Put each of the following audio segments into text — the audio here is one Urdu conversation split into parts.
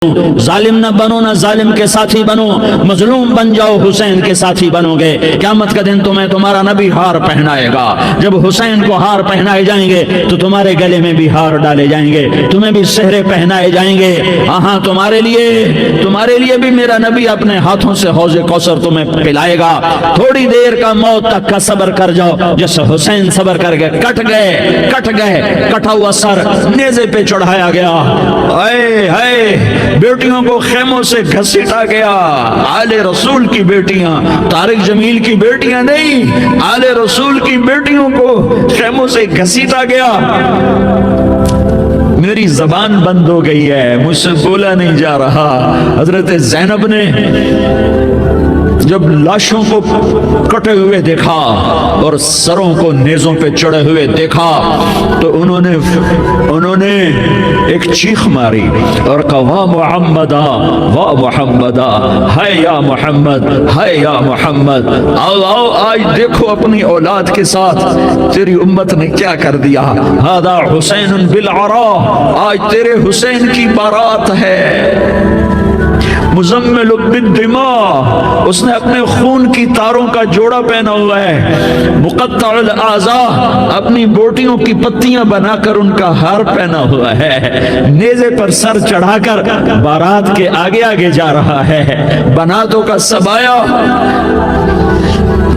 ظالم نہ بنو، نہ ظالم کے ساتھی بنو، مظلوم بن جاؤ، حسین کے ساتھی بنو گے، قیامت کا دن تمہیں تمہارا نبی ہار پہنائے گا۔ جب حسین کو ہار پہنائے جائیں گے تو تمہارے گلے میں بھی ہار ڈالے جائیں گے، تمہیں بھی سہرے پہنائے جائیں گے۔ ہاں تمہارے لیے بھی میرا نبی اپنے ہاتھوں سے حوض کوثر تمہیں پلائے گا۔ تھوڑی دیر کا موت تک کا صبر کر جاؤ، جیسے حسین صبر کر گئے، کٹ گئے، کٹا ہوا سر نیزے پہ چڑھایا گیا، بیٹیوں کو خیموں سے گھسیٹا گیا۔ آل رسول کی بیٹیاں، طارق جمیل کی بیٹیاں نہیں، آل رسول کی بیٹیوں کو خیموں سے گھسیٹا گیا۔ میری زبان بند ہو گئی ہے، مجھ سے بولا نہیں جا رہا۔ حضرت زینب نے جب لاشوں کو کٹے ہوئے دیکھا اور سروں کو نیزوں پہ چڑھے ہوئے دیکھا تو انہوں نے ایک چیخ ماری اور کہا واہ محمد واہ محمد، ہے یا محمد، ہے یا محمد۔ آؤ آج دیکھو اپنی اولاد کے ساتھ تیری امت نے کیا کر دیا۔ ہذا حسین بالعراء، آج تیرے حسین کی بارات ہے۔ مزمل بالدماء، اس نے اپنے خون کی تاروں کا جوڑا پہنا ہوا ہے۔ مقطع الاعضاء، اپنی بوٹیوں کی پتیاں بنا کر ان کا ہار پہنا ہوا ہے۔ نیزے پر سر چڑھا کر بارات کے آگے آگے جا رہا ہے۔ بناتوں کا سبایا،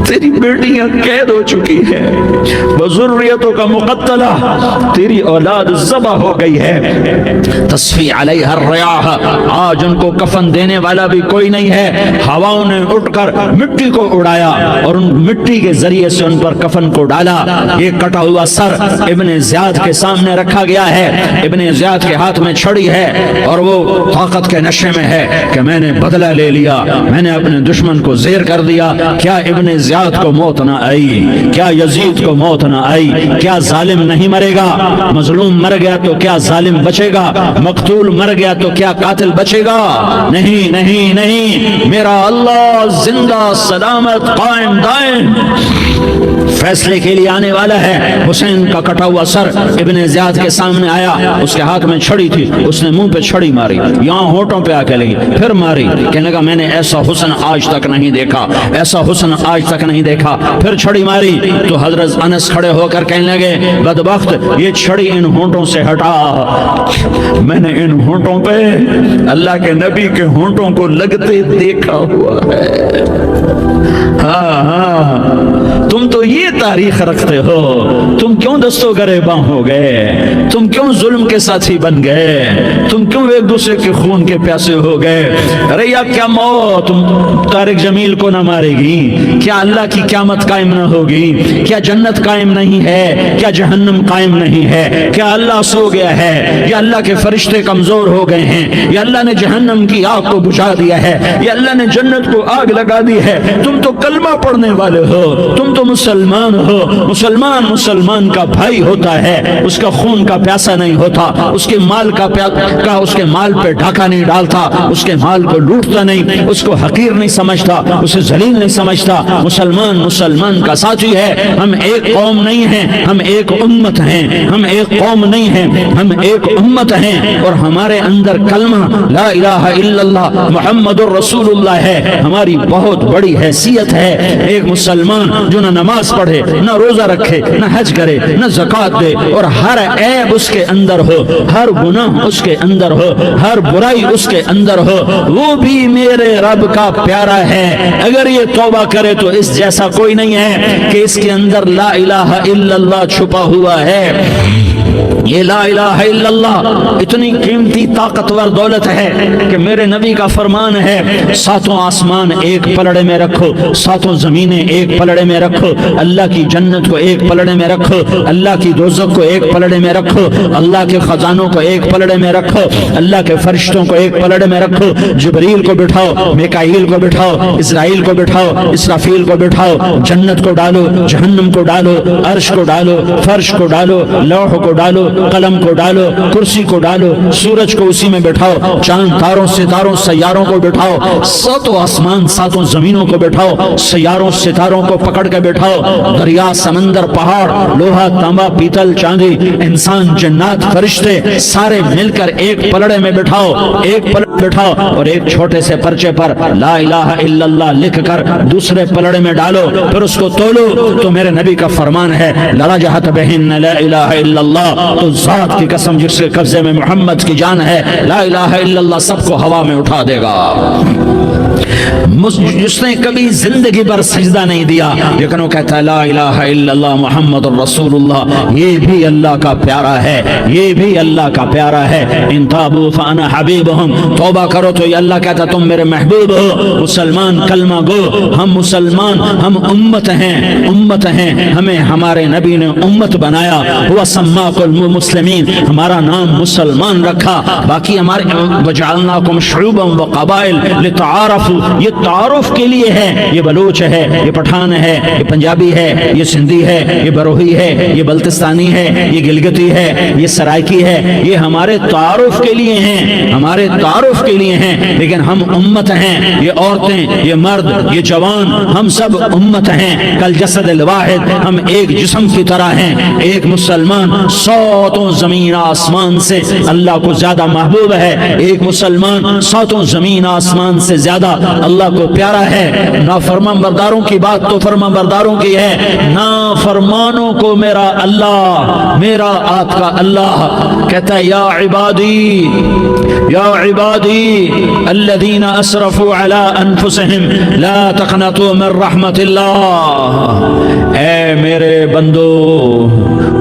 تیری بیٹیاں قید ہو چکی ہے، بذریتوں کا مقتلہ، تیری اولاد ذبح ہو گئی ہے۔ تصفی علیہ الریاح، آج ان کو کفن دینے والا بھی کوئی نہیں ہے۔ ہواؤں نے اٹھ کر مٹی کو اڑایا اور ان مٹی کے ذریعے سے ان پر کفن کو ڈالا۔ یہ کٹا ہوا سر ابن زیاد کے سامنے رکھا گیا ہے۔ ابن زیاد کے ہاتھ میں چھڑی ہے اور وہ طاقت کے نشے میں ہے کہ میں نے بدلہ لے لیا، میں نے اپنے دشمن کو زیر کر دیا۔ کیا ابن زیاد کو موت نہ آئی؟ کیا یزید کو موت نہ آئی؟ کیا ظالم نہیں مرے گا؟ مظلوم مر گیا تو کیا ظالم بچے گا؟ مقتول مر گیا تو کیا قاتل بچے گا؟ نہیں نہیں نہیں، میرا اللہ زندہ سلامت قائم دائم فیصلے کے لیے آنے والا ہے۔ حسین کا کٹا ہوا سر ابن زیاد کے سامنے آیا، اس کے ہاتھ میں چھڑی تھی، اس نے منہ پہ چھڑی ماری، یہاں ہونٹوں پہ آ کے لگی، پھر ماری، کہنے لگا میں نے ایسا حسن آج تک نہیں دیکھا، ایسا حسن آج تک نہیں دیکھا، پھر چھڑی ماری تو حضرت انس کھڑے ہو کر کہنے لگے بدبخت یہ چھڑی ان ہونٹوں سے ہٹا، میں نے ان ہونٹوں پہ اللہ کے نبی کے ہونٹوں کو لگتے دیکھا ہوا ہے۔ ہاں تم تو یہ تاریخ رکھتے ہو، تم کیوں دستوں گریباں ہو گئے؟ تم کیوں ظلم کے ساتھی بن گئے؟ تم کیوں ایک دوسرے کے خون کے پیاسے ہو گئے؟ ارے یا کیا موت طارق جمیل کو نہ مارے گی؟ کیا اللہ کی قیامت قائم نہ ہوگی؟ کیا جنت قائم نہیں ہے؟ کیا جہنم قائم نہیں ہے؟ کیا اللہ سو گیا ہے؟ یا اللہ کے فرشتے کمزور ہو گئے ہیں؟ یا اللہ نے جہنم کی آگ کو بجھا دیا ہے؟ یا اللہ نے جنت کو آگ لگا دی ہے؟ تم تو کلمہ پڑھنے والے ہو، تم تو مسلمان ہو۔ مسلمان کا بھائی ہوتا ہے، اس کا خون کا پیاسہ نہیں ہوتا، اس کے مال اس کے مال پہ ڈھاکہ نہیں ڈالتا، اس کے مال کو لوٹتا نہیں، اس کو حقیر نہیں سمجھتا، اسے ذلیل نہیں سمجھتا۔ مسلمان کا ساتھی ہے۔ ہم ایک قوم نہیں ہیں، ہم ایک امت ہیں، ہم ایک قوم نہیں ہیں، ہم ایک امت ہیں، اور ہمارے اندر کلمہ لا الہ الا اللہ محمد الرسول اللہ ہے، ہماری بہت بڑی حیثیت ہے۔ ایک مسلمان جو نہ نماز پڑھے، نہ روزہ رکھے، نہ حج کرے، نہ زکوٰۃ دے، اور ہر عیب اس کے اندر ہو، ہر گناہ اس کے اندر ہو، ہر برائی اس کے اندر ہو، وہ بھی میرے رب کا پیارا ہے۔ اگر یہ توبہ کرے تو اس جیسا کوئی نہیں ہے کہ اس کے اندر لا الہ الا اللہ چھپا ہوا ہے۔ یہ لا الہ الا اللہ اتنی قیمتی طاقتور دولت ہے کہ میرے نبی کا فرمان ہے ساتوں آسمان ایک پلڑے میں رکھو، ساتوں زمینیں ایک پلڑے میں رکھو، اللہ کی جنت کو ایک پلڑے میں رکھو، اللہ کی دوزخ کو ایک پلڑے میں رکھو، اللہ کے خزانوں کو ایک پلڑے میں رکھو، اللہ کے فرشتوں کو ایک پلڑے میں رکھو، جبریل کو بٹھاؤ، میکائیل کو بٹھاؤ، اسرائیل کو بٹھاؤ، اسرافیل کو بٹھاؤ، جنت کو ڈالو، جہنم کو ڈالو، عرش کو ڈالو، فرش کو ڈالو، لوح کو ڈالو، ڈالو، قلم کو ڈالو، کرسی کو ڈالو، سورج کو اسی میں بٹھاؤ، چاند تاروں ستاروں سیاروں کو بٹھاؤ، ساتوں آسمان ساتوں زمینوں کو بٹھاؤ، سیاروں ستاروں کو پکڑ کے بٹھاؤ، دریا سمندر پہاڑ لوہا تانبا پیتل چاندی انسان جنات فرشتے سارے مل کر ایک پلڑے میں بٹھاؤ، ایک پلڑے بٹھاؤ اور ایک چھوٹے سے پرچے پر لا الہ الا اللہ لکھ کر دوسرے پلڑے میں ڈالو، پھر اس کو تولو تو میرے نبی کا فرمان ہے لرجحت بہن لا الہ الا اللہ، تو ذات کی قسم جس کے قبضے میں محمد کی جان ہے لا الہ الا اللہ سب کو ہوا میں اٹھا دے گا۔ جس نے کبھی زندگی پر سجدہ نہیں دیا لیکن وہ کہتا ہے لا الہ الا اللہ محمد الرسول اللہ، یہ بھی اللہ کا پیارا ہے، یہ بھی اللہ کا پیارا ہے۔ ان تابوا فانا حبیبہم، توبہ کرو تو یہ اللہ کہتا تم میرے محبوب ہو۔ مسلمان کلمہ گو، ہم مسلمان، ہم امت ہیں، امت ہیں، ہمیں ہمارے نبی نے امت بنایا، ہوا سماکم المسلمین، ہمارا نام مسلمان رکھا، باقی ہمارے وجعلناکم شعوبا وقبائل لتعارفوا، یہ تعارف کے لیے ہے، یہ بلوچ ہے، یہ پٹھان ہے، یہ پنجابی ہے، یہ سندھی ہے، یہ بروہی ہے، یہ بلتستانی ہے، یہ گلگتی ہے، یہ سرائکی ہے، یہ ہمارے تعارف کے لیے ہیں، ہمارے تعارف کے لیے ہیں، لیکن ہم امت ہیں، یہ عورتیں، یہ مرد، یہ جوان، ہم سب امت ہیں، کل جسد الواحد، ہم ایک جسم کی طرح ہیں۔ ایک مسلمان ساتوں زمین آسمان سے اللہ کو زیادہ محبوب ہے، ایک مسلمان ساتوں زمین آسمان سے زیادہ اللہ کو پیارا ہے۔ نافرمان برداروں کی بات تو فرمان برداروں کی ہے، نافرمانوں کو میرا اللہ، میرا آپ کا اللہ کہتا ہے یا عبادی، یا عبادی الذین اسرفوا علی انفسہم لا تقنطوا من رحمت اللہ، اے میرے بندو،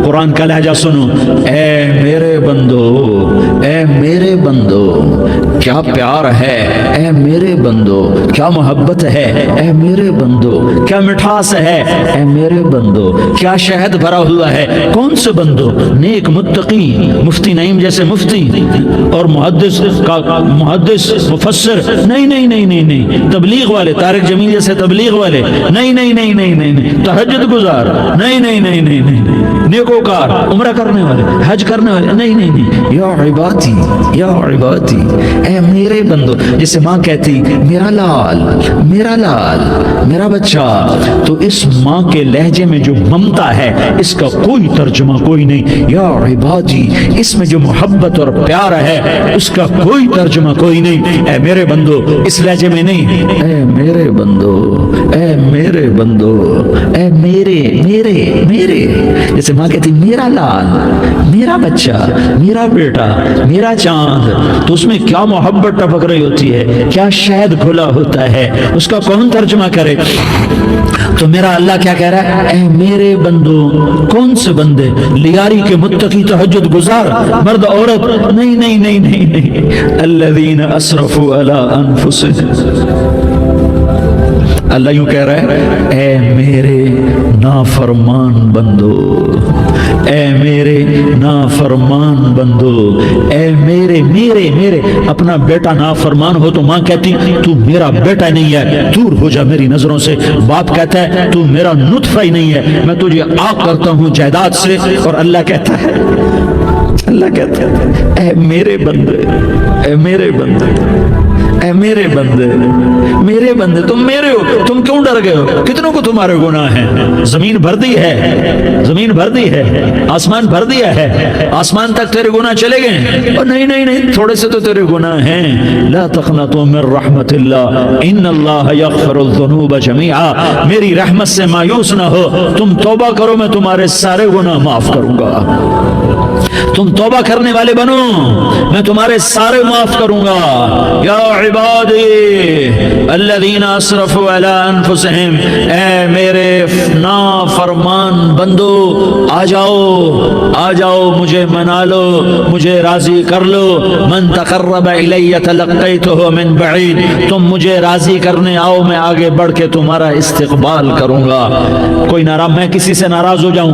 قرآن کا لہجہ سنو، اے میرے بندو، اے میرے بندو، کیا پیار ہے، اے میرے بندو، کیا محبت ہے، اے میرے بندو، کیا مٹھاس ہے، اے میرے بندو، کیا شہد بھرا ہوا ہے۔ کون سے بندو؟ نیک متقی، مفتی نعیم جیسے مفتی اور محدث کا محدث مفسر، نہیں نہیں نہیں نہیں نہیں، تبلیغ والے طارق جمیل جیسے تبلیغ والے، نہیں نہیں نہیں نہیں نہیں، تہجد گزار، نہیں نہیں نہیں نہیں نہیں، نیکوکار، عمرہ کرنے والے، حج کرنے والے، نہیں نہیں نہیں، یا عبادی، یا عبادی، اے میرے بندو، جسے ماں کہتی میرا لال، میرا لال، میرا بچہ، تو اس ماں کے لہجے میں جو ممتا ہے اس کا کوئی ترجمہ کوئی نہیں، یا عبادی، اس میں جو محبت اور پیار ہے اس کا کوئی ترجمہ کوئی نہیں، اے میرے بندو، اس لہجے میں نہیں، اے میرے بندو، اے میرے بندو، اے میرے میرے میرے، جیسے ماں کہتی میرا لال، میرا بچہ، میرا بیٹا، میرا چاند، تو اس میں کیا محبت ٹپک رہی ہوتی ہے، کیا شہد کھلا ہوتا ہے، اس کا کون ترجمہ کرے؟ تو میرا اللہ کیا کہہ رہا ہے، اے میرے بندو، کون سے بندے؟ لیاری کے متقی، تہجد گزار، مرد عورت، نہیں نہیں نہیں نہیں نہیں، الذین اسرفوا علی انفسہم، اللہ یوں کہہ رہا ہے اے میرے نافرمان بندو، اے میرے نافرمان بندو، اے میرے میرے میرے، اپنا بیٹا نافرمان ہو تو ماں کہتی تو میرا بیٹا نہیں ہے، دور ہو جا میری نظروں سے، باپ کہتا ہے تو میرا نطفہ ہی نہیں ہے، میں تجھے آگ کرتا ہوں جائیداد سے، اور اللہ کہتا ہے، اللہ کہتا ہے اے میرے بندے، اے میرے بندے، اے میرے بندے، میرے بندے، تم میرے ہو، تم کیوں ڈر گئے ہو؟ کتنوں کو تمہارے گناہ ہیں؟ زمین بھر دی ہے، زمین بھر دی ہے، آسمان بھر دیا ہے، آسمان تک تیرے گناہ چلے گئے، اور نہیں نہیں نہیں، تھوڑے سے تو تیرے گناہ ہیں۔ لا تقنطوا من رحمت اللہ ان اللہ یغفر الذنوب جميعا، میری رحمت سے مایوس نہ ہو، تم توبہ کرو میں تمہارے سارے گناہ معاف کروں گا، تم توبہ کرنے والے بنو میں تمہارے سارے معاف کروں گا۔ یا عبادی الذین اسرفوا علی انفسہم، اے میرے نافرمان بندو، آ جاؤ آ جاؤ، مجھے منا لو، مجھے راضی کر لو، من تقرب الی تلقیتہ من بعید، تم مجھے راضی کرنے آؤ، میں آگے بڑھ کے تمہارا استقبال کروں گا۔ کوئی ناراض، میں کسی سے ناراض ہو جاؤں،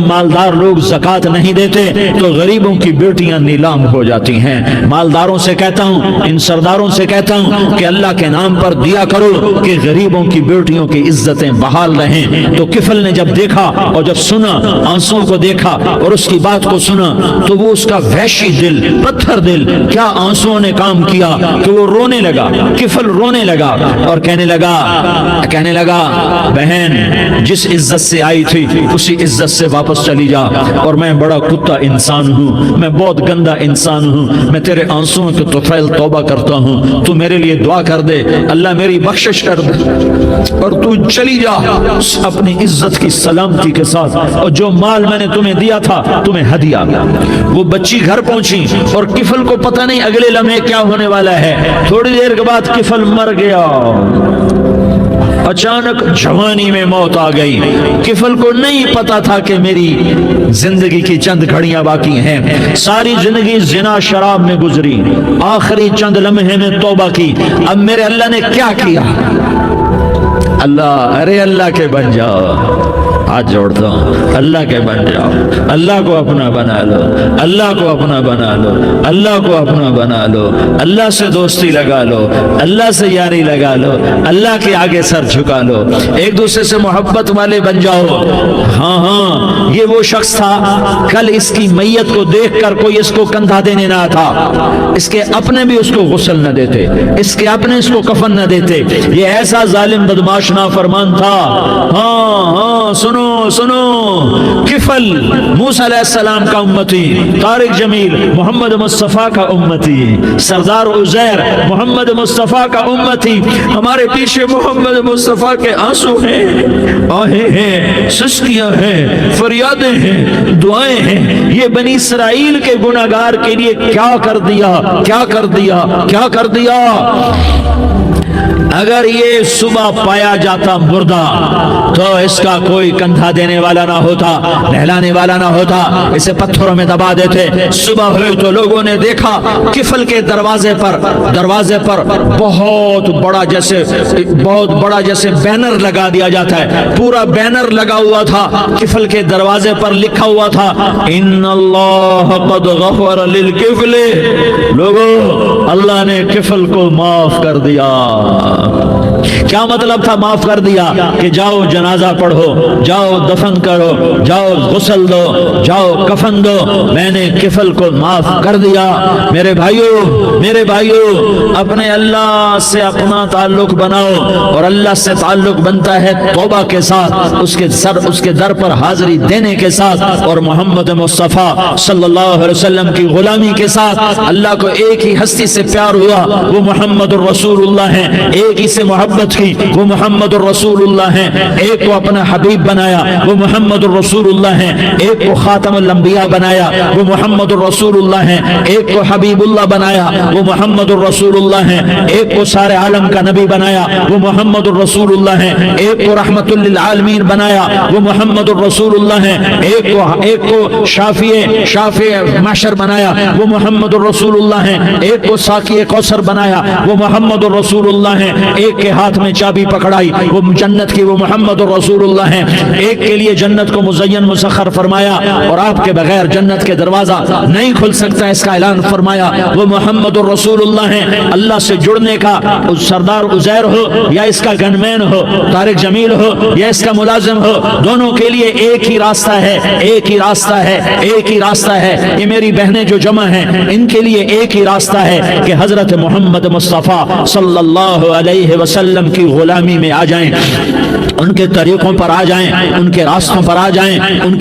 مالدار لوگ زکات نہیں دیتے تو غریبوں کی بیٹیاں نیلام ہو جاتی ہیں. مالداروں سے کہتا ہوں، ان سرداروں سے کہتا ہوں کہ اللہ کے نام پر دیا کرو کہ غریبوں کی بیٹیوں کی عزتیں بحال رہیں. تو کفل نے جب دیکھا اور جب سنا، آنسوں کو دیکھا اور اس کی بات کو سنا، تو وہ اس کا وحشی دل، پتھر دل، کیا آنسوں نے کام کیا کہ وہ رونے لگا. کفل رونے لگا اور کہنے لگا بہن جس عزت سے آئی تھی اسی عزت سے واپس چلی جا، اور میں بڑا کتا انسان ہوں، میں بہت گندا انسان ہوں، میں تیرے آنسوں کے طفیل توبہ کرتا ہوں، تو میرے لیے دعا کر دے، اللہ میری بخشش کر دے اور تو چلی جا اپنی عزت کی سلامتی کے ساتھ، اور جو مال میں نے تمہیں دیا تھا تمہیں ہدیہ. وہ بچی گھر پہنچی اور کفل کو پتہ نہیں اگلے لمحے کیا ہونے والا ہے. تھوڑی دیر کے بعد کفل مر گیا. اچانک جوانی میں موت آ گئی. کفل کو نہیں پتا تھا کہ میری زندگی کی چند گھڑیاں باقی ہیں. ساری زندگی زنا شراب میں گزری، آخری چند لمحے میں توبہ کی. اب میرے اللہ نے کیا کیا؟ اللہ کے بن جاؤ، ہاتھ جوڑتا ہوں، اللہ کے بن جاؤ، اللہ کو اپنا بنا لو، اللہ کو اپنا بنا لو، اللہ کو اپنا بنا لو، اللہ سے دوستی لگا لو، اللہ سے یاری لگا لو، اللہ کے آگے سر جھکا لو، ایک دوسرے سے محبت والے بن جاؤ. ہاں یہ وہ شخص تھا، کل اس کی میت کو دیکھ کر کوئی اس کو کندھا دینے نہ تھا، اس کے اپنے بھی اس کو غسل نہ دیتے، اس کے اپنے اس کو کفن نہ دیتے. یہ ایسا ظالم بدماش نافرمان تھا. ہاں سنو کفل موسیٰ علیہ السلام کا امتی، طارق جمیل محمد مصطفیٰ کا امتی، سردار عزیر محمد مصطفیٰ کا امتی. ہمارے پیچھے محمد مصطفیٰ کے آنسو ہیں، آہیں ہیں، سسکیاں ہیں، فریادیں ہیں، دعائیں ہیں. یہ بنی اسرائیل کے گناہگار کے لیے کیا کر دیا. اگر یہ صبح پایا جاتا مردہ تو اس کا کوئی کندھا دینے والا نہ ہوتا، نہلانے والا نہ ہوتا، اسے پتھروں میں دبا دیتے. صبح ہوئی تو لوگوں نے دیکھا کفل کے دروازے پر بہت بڑا جیسے بینر لگا دیا جاتا ہے، پورا بینر لگا ہوا تھا. کفل کے دروازے پر لکھا ہوا تھا ان اللہ قد غفر للکفل. لوگوں، اللہ نے کفل کو معاف کر دیا. کیا مطلب تھا معاف کر دیا؟ کہ جاؤ جنازہ پڑھو، جاؤ دفن کرو، جاؤ غسل دو، جاؤ کفن دو، میں نے کفل کو معاف کر دیا. میرے بھائیو اپنے اللہ سے اپنا تعلق بناؤ، اور اللہ سے تعلق بنتا ہے توبہ کے ساتھ، اس کے در پر حاضری دینے کے ساتھ، اور محمد مصطفیٰ صلی اللہ علیہ وسلم کی غلامی کے ساتھ. اللہ کو ایک ہی ہستی سے پیار ہوا، وہ محمد الرسول اللہ ہے. ایک ہی سے محبت کی، وہ محمد الرسول اللہ ہیں. ایک کو اپنا حبیب بنایا، وہ محمد الرسول اللہ ہیں. ایک کو خاتم الانبیاء بنایا، وہ محمد الرسول اللہ ہیں. ایک کو حبیب اللہ بنایا، وہ محمد الرسول اللہ ہیں. ایک کو سارے عالم کا نبی بنایا، وہ محمد الرسول اللہ ہیں. ایک کو رحمت للعالمین بنایا، وہ محمد الرسول اللہ ہیں. ایک کو شافع محشر بنایا، وہ محمد الرسول اللہ ہیں. ایک کو ساقی کوثر بنایا، وہ محمد الرسول اللہ ہیں. ایک کے ہاتھ میں چابی پکڑائی، وہ جنت کی، وہ محمد الرسول اللہ ہیں. ایک کے لیے جنت کو مزین مسخر فرمایا، اور آپ کے بغیر جنت کے دروازہ نہیں کھل سکتا، اس کا اعلان فرمایا، وہ محمد الرسول اللہ ہیں. اللہ سے جڑنے کا سردار عزیر ہو یا اس کا گنمین ہو، طارق جمیل ہو یا اس کا ملازم ہو، دونوں کے لیے ایک ہی راستہ ہے، ایک ہی راستہ ہے، ایک ہی راستہ ہے. یہ میری بہنیں جو جمع ہیں ان کے لیے ایک ہی راستہ ہے کہ حضرت محمد مصطفیٰ صلی اللہ علیہ وسلم کی غلامی میں آ جائیں، ان کے طریقوں پر آ جائیں، ان کے راستوں پر آ جائیں، ان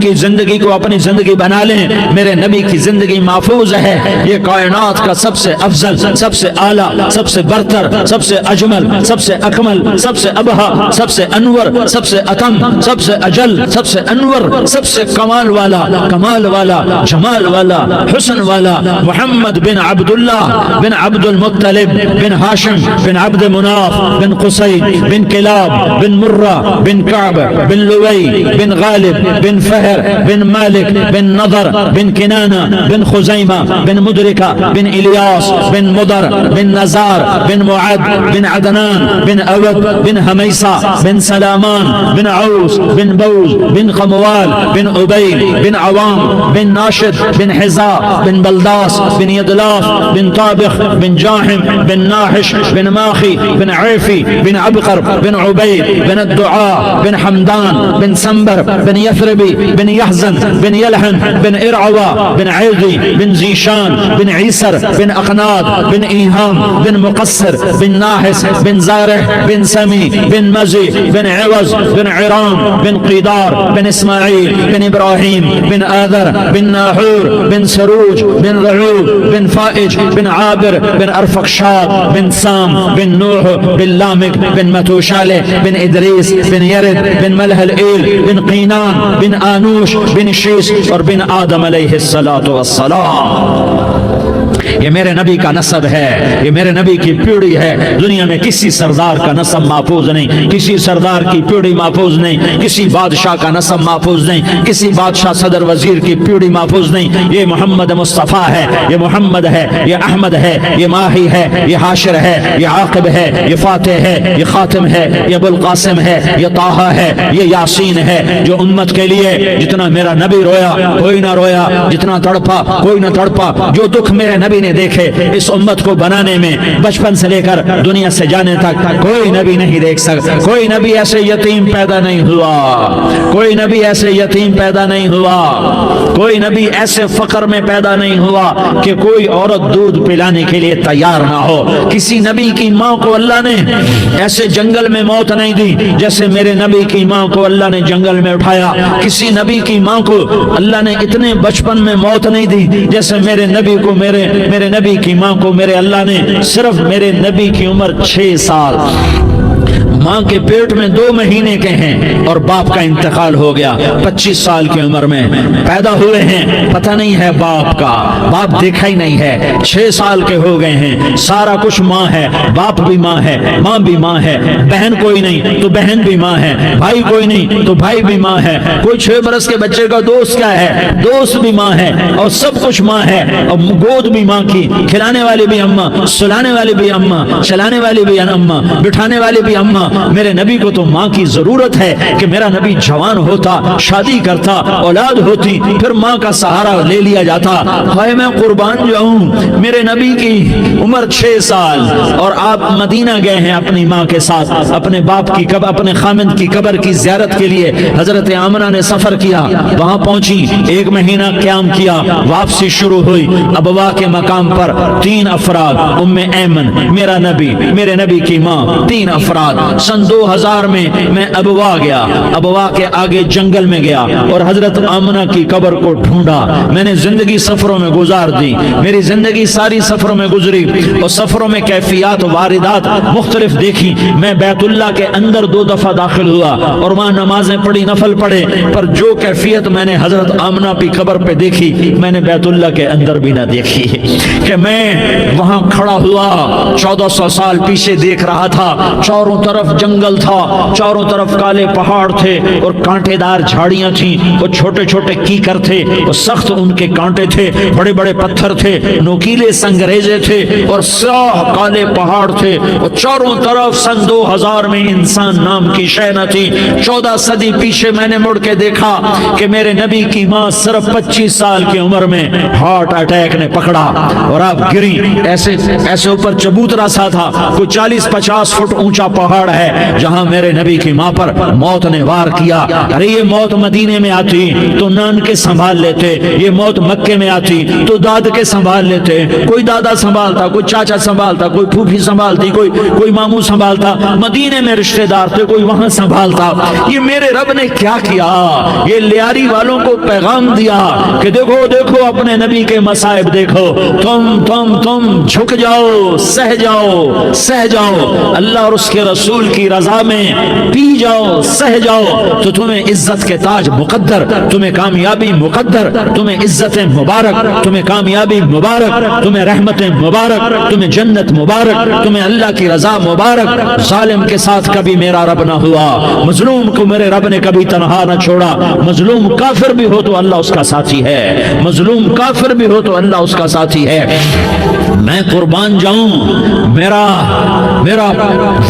کی زندگی کو اپنی زندگی بنا لیں. میرے نبی کی زندگی محفوظ ہے. یہ کائنات کا سب سے افضل، سب سے اعلیٰ، سب سے برتر، سب سے اجمل، سب سے اکمل، سب سے ابہا، سب سے انور، سب سے اتم، سب سے اجل، سب سے انور، سب سے کمال والا، جمال والا، حسن والا محمد بن عبداللہ بن عبد المطلب بن ہاشم هاشم بن عبد مناف بن قصي بن كلاب بن مرة بن كعب بن لؤي بن غالب بن فهر بن مالك بن نضر بن كنانة بن خزيمة بن مدركة بن إلياس بن مضر بن نزار بن معد بن عدنان بن أود بن هميسة بن سلامان بن عوس بن بوز بن قموال بن أبي بن عوام بن ناشد بن حزاء بن بلداس بن يدلاف بن طابخ بن جاحم بن ناحش بن ماخي بن عيفي بن عبقر بن عبيد بن الدعاء بن حمدان بن سنبر بن يثربي بن يحزن بن يلحن بن إرعوى بن عيضي بن زيشان بن عيسر بن أقناد بن إيهام بن مقصر بن ناحس بن زارح بن سمي بن مزي بن عوز بن عرام بن قيدار بن إسماعيل بن إبراهيم بن آذر بن ناحور بن سروج بن رعوب بن فائج بن عابر بن أرفقشاد بن سام بن نوح بن لامك بن متوشالة بن إدريس بن يرد بن ملهلئيل بن قينان بن آنوش بن شيس اور بن آدم علیہ الصلاۃ والسلام۔ یہ میرے نبی کا نسب ہے، یہ میرے نبی کی پیڑھی ہے۔ دنیا میں کسی سردار کا نسب محفوظ نہیں، کسی سردار کی پیڑھی محفوظ نہیں، کسی بادشاہ کا نسب محفوظ نہیں، کسی بادشاہ صدر وزیر کی پیڑھی محفوظ نہیں۔ یہ محمد مصطفیٰ ہے، یہ محمد ہے، یہ احمد ہے، یہ ماہی ہے، یہ حاشر ہے، یہ عاقب ہے، یہ فاتح ہے، یہ خاتم ہے، یہ ابو القاسم ہے، یہ طٰہٰ ہے، یہ یاسین ہے۔ جو امت کے لیے جتنا میرا نبی رویا کوئی نہ رویا، جتنا تڑپا کوئی نہ تڑپا، جو دکھ میرے نبی نے دیکھے اس امت کو بنانے میں، بچپن سے لے کر دنیا سے جانے تک کوئی نبی نہیں دیکھ سکتا۔ کوئی نبی ایسے یتیم پیدا نہیں ہوا، کوئی نبی ایسے یتیم پیدا نہیں ہوا، کوئی نبی ایسے فقر میں پیدا نہیں ہوا کہ کوئی عورت دودھ پلانے کے لیے تیار نہ ہو۔ کسی نبی کی ماں کو اللہ نے ایسے جنگل میں موت نہیں دی جیسے میرے نبی کی ماں کو اللہ نے جنگل میں اٹھایا۔ کسی نبی کی ماں کو اللہ نے اتنے بچپن میں موت نہیں دی جیسے میرے نبی کو، میرے نبی کی ماں کو میرے اللہ نے صرف میرے نبی کی عمر 6 سال، ماں کے پیٹ میں 2 مہینے کے ہیں اور باپ کا انتقال ہو گیا 25 سال کی عمر میں پیدا ہوئے ہیں، پتہ نہیں ہے باپ کا، باپ دیکھا ہی نہیں ہے، 6 سال کے ہو گئے ہیں، سارا کچھ ماں ہے، باپ بھی ماں ہے، ماں بھی ماں ہے، بہن کوئی نہیں تو بہن بھی ماں ہے، بھائی کوئی نہیں تو بھائی بھی ماں ہے، کوئی 6 برس کے بچے کا دوست کیا ہے، دوست بھی ماں ہے، اور سب کچھ ماں ہے، اور گود بھی ماں کی، کھلانے والی بھی اماں، سلانے والی بھی اماں، چلانے والی بھی اماں، بٹھانے والی بھی اماں۔ میرے نبی کو تو ماں کی ضرورت ہے کہ میرا نبی جوان ہوتا، شادی کرتا، اولاد ہوتی، پھر ماں کا سہارا لے لیا جاتا۔ ہائے میں قربان جاؤں، میرے نبی کی عمر 6 سال اور آپ مدینہ گئے ہیں اپنی ماں کے ساتھ، اپنے باپ کی قبر، اپنے خامند کی قبر کی زیارت کے لیے حضرت آمنہ نے سفر کیا، وہاں پہنچی، 1 مہینہ قیام کیا، واپسی شروع ہوئی۔ ابوا کے مقام پر 3 افراد، ام ایمن، میرا نبی، میرے نبی کی ماں، 3 افراد۔ سن 2000 میں ابوا گیا، ابوا کے آگے جنگل میں گیا اور حضرت آمنہ کی قبر کو ڈھونڈا۔ میں نے زندگی سفروں میں گزار دی، میری زندگی ساری سفروں میں گزری اور سفروں میں کیفیات واردات مختلف دیکھی۔ میں بیت اللہ کے اندر 2 دفعہ داخل ہوا اور وہاں نمازیں پڑھی، نفل پڑھے، پر جو کیفیت میں نے حضرت آمنہ کی قبر پہ دیکھی میں نے بیت اللہ کے اندر بھی نہ دیکھی۔ کہ میں وہاں کھڑا ہوا 1400 سال پیچھے دیکھ رہا تھا، چاروں طرف جنگل تھا، چاروں طرف کالے پہاڑ تھے اور کانٹے دار جھاڑیاں تھیں، وہ چھوٹے چھوٹے کیکر تھے، وہ سخت ان کے کانٹے تھے، بڑے بڑے پتھر تھے، نوکیلے سنگریزے تھے اور سیاہ کالے پہاڑ تھے، اور چاروں طرف سن 2000 میں انسان نام کی شے نہ تھی۔ 14 صدی پیچھے میں نے مڑ کے دیکھا کہ میرے نبی کی ماں صرف 25 سال کی عمر میں ہارٹ اٹیک نے پکڑا اور آپ گری، ایسے اوپر چبوترا سا تھا، کوئی 40-50 فٹ اونچا پہاڑ ہے جہاں میرے نبی کی ماں پر موت نے وار کیا۔ ارے یہ موت مدینے میں آتی تو نان کے سنبھال لیتے، یہ موت مکے میں آتی تو داد کے سنبھال لیتے، کوئی دادا سنبھالتا، کوئی چاچا سنبھالتا، کوئی پھوپھی سنبھالتی، کوئی ماموں سنبھالتا، مدینے میں رشتہ دار تھے کوئی وہاں سنبھالتا۔ یہ میرے رب نے کیا کیا، یہ لیاری والوں کو پیغام دیا کہ دیکھو دیکھو اپنے نبی کے مصائب دیکھو، تم جھک جاؤ، سہ جاؤ، اللہ اور اس کے رسول رسول کی رضا میں پی جاؤ، سہ جاؤ تو تمہیں عزت کے تاج مقدر، تمہیں کامیابی مقدر، تمہیں عزت مبارک، تمہیں کامیابی مبارک، تمہیں رحمت مبارک، تمہیں جنت مبارک، تمہیں اللہ کی رضا مبارک۔ ظالم کے ساتھ کبھی میرا رب نہ ہوا، مظلوم کو میرے رب نے کبھی تنہا نہ چھوڑا۔ مظلوم کافر بھی ہو تو اللہ اس کا ساتھی ہے، مظلوم کافر بھی ہو تو اللہ اس کا ساتھی ہے۔ میں قربان جاؤں، میرا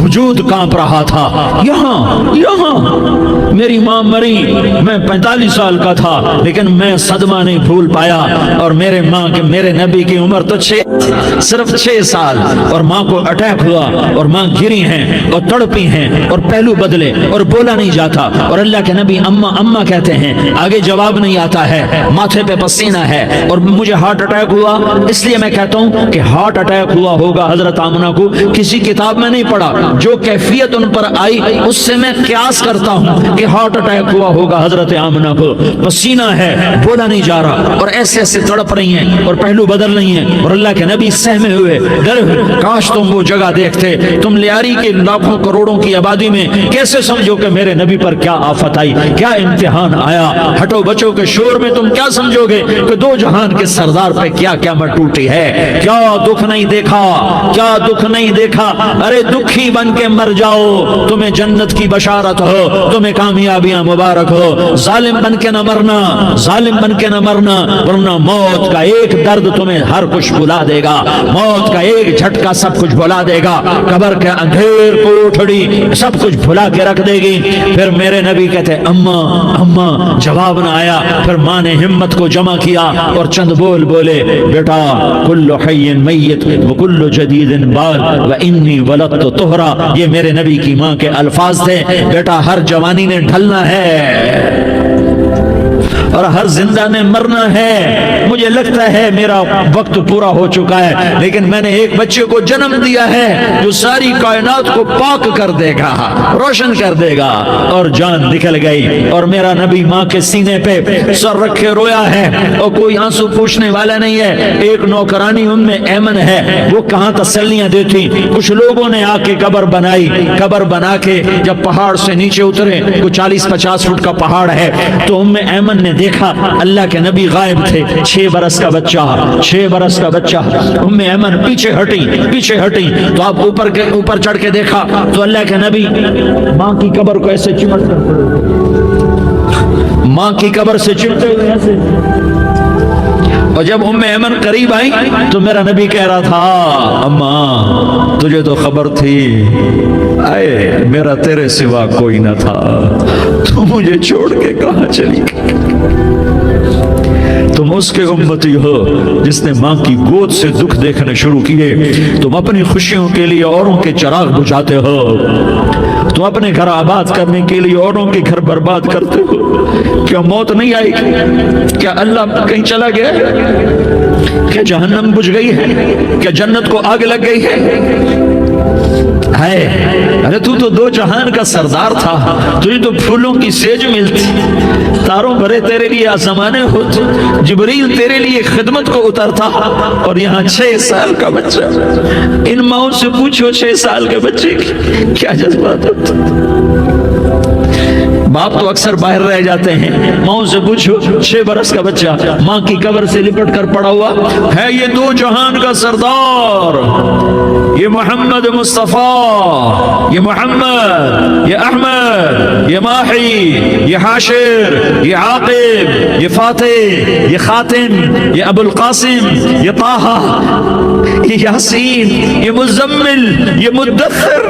وجود کانپ رہا تھا۔ یہاں میری ماں مری، میں 45 سال کا تھا، لیکن میں صدمہ نہیں بھول پایا۔ اور میرے نبی کی عمر تو صرف 6 سال، اور ماں کو اٹیک ہوا اور ماں گری ہیں اور تڑپی ہیں اور پہلو بدلے اور بولا نہیں جاتا، اور اللہ کے نبی اماں اماں کہتے ہیں، آگے جواب نہیں آتا ہے، ماتھے پہ پسینہ ہے، اور مجھے ہارٹ اٹیک ہوا۔ اس لیے میں کہتا ہوں کہ ہارٹ اٹیک ہوا ہوگا حضرت آمنہ کو، کسی کتاب میں نہیں پڑھا، جو کیفیت ان پر آئی اس سے میں قیاس کرتا ہوں کہ ہارٹ اٹیک ہوا ہوگا حضرت آمنہ کو۔ پسینہ ہے، بولا نہیں جا رہا، اور ایسے تڑپ رہی ہیں اور پہلو بدل رہی ہیں، اور اللہ کے نبی سہمے ہوئے ڈر ہوئے۔ کاش تم وہ جگہ دیکھتے، تم لیاری کے لاکھوں کروڑوں کی آبادی میں کیسے سمجھو کہ میرے نبی پر کیا آفت آئی، کیا امتحان آیا۔ ہٹو بچوں کے شور میں تم کیا سمجھو گے کہ دو جہان کے سردار پہ کیا قیامت ٹوٹی ہے۔ کیا دکھ نہیں دیکھا، کیا دکھ نہیں دیکھا۔ ارے دکھی بن کے مر جاؤ، تمہیں جنت کی بشارت ہو، تمہیں کامیابیاں مبارک ہو۔ ظالم بن کے نہ مرنا، ظالم بن کے نہ مرنا، ورنہ موت کا ایک درد تمہیں ہر کچھ بھلا دے گا، موت کا ایک جھٹکا سب کچھ بھلا دے گا، قبر کے اندھیر کوٹھڑی سب کچھ بھلا کے رکھ دے گی۔ پھر میرے نبی کہتے اماں اماں، جواب نہ آیا۔ پھر ماں نے ہمت کو جمع کیا اور چند بول بولے، بیٹا کل حی میت وکل جدید بال وانی ولدت طہرا۔ یہ میرے نبی کی ماں کے الفاظ تھے، بیٹا ہر جوانی نے ڈھلنا ہے اور ہر زندہ نے مرنا ہے۔ مجھے لگتا ہے میرا وقت پورا ہو چکا ہے، لیکن میں نے ایک بچے کو جنم دیا ہے جو ساری کائنات کو پاک کر دے گا، روشن کر دے گا۔ اور جان نکل گئی، اور میرا نبی ماں کے سینے پہ سر رکھے رویا ہے، اور کوئی آنسو پوچھنے والا نہیں ہے۔ ایک نوکرانی ام ایمن ہے، وہ کہاں تسلیاں دیتی۔ کچھ لوگوں نے آ کے قبر بنائی، قبر بنا کے جب پہاڑ سے نیچے اترے، کوئی 40-50 فٹ کا پہاڑ ہے، تو ام ایمن نے دیکھا اللہ کے نبی غائب تھے، 6 برس کا بچہ، 6 برس کا بچہ۔ ام ایمن پیچھے ہٹی تو آپ اوپر چڑھ کے دیکھا تو اللہ کے نبی ماں کی قبر کو ایسے چمٹ کر پڑے، ماں کی قبر سے چمٹے ہوئے ایسے۔ اور جب ام ایمن قریب آئی تو میرا نبی کہہ رہا تھا، اماں تجھے تو خبر تھی، آئے میرا تیرے سوا کوئی نہ تھا، تو مجھے چھوڑ کے کہاں چلی گئی۔ تم اس کے امتی ہو جس نے ماں کی گود سے دکھ دیکھنے شروع کیے۔ تم اپنی خوشیوں کے لیے اوروں کے چراغ بجھاتے ہو، تم اپنے گھر آباد کرنے کے لیے اوروں کے گھر برباد کرتے ہو۔ کیا موت نہیں آئی؟ کیا اللہ کہیں چلا گیا؟ کیا جہنم بجھ گئی ہے؟ کیا جنت کو آگ لگ گئی ہے؟ ارے تو دو جہان کا سردار تھا، تجھے تو پھولوں کی سیج ملتی، تاروں بھرے تیرے لیے آسمانے ہوتے، جبریل تیرے لیے خدمت کو اترتا، اور یہاں 6 سال کا بچہ۔ ان ماؤں سے پوچھو 6 سال کے بچے کی کیا جذبات ہوتے۔ باپ تو اکثر باہر رہ جاتے ہیں، ماں سے پوچھو 6 برس کا بچہ ماں کی قبر سے لپٹ کر پڑا ہوا ہے۔ یہ دو جہان کا سردار، یہ محمد مصطفیٰ، یہ محمد، یہ احمد، یہ ماحی، یہ حاشر، یہ عاقب، یہ فاتح، یہ خاتم، یہ ابو القاسم، یہ طٰہٰ، یہ یاسین، یہ مزمل، یہ مدثر،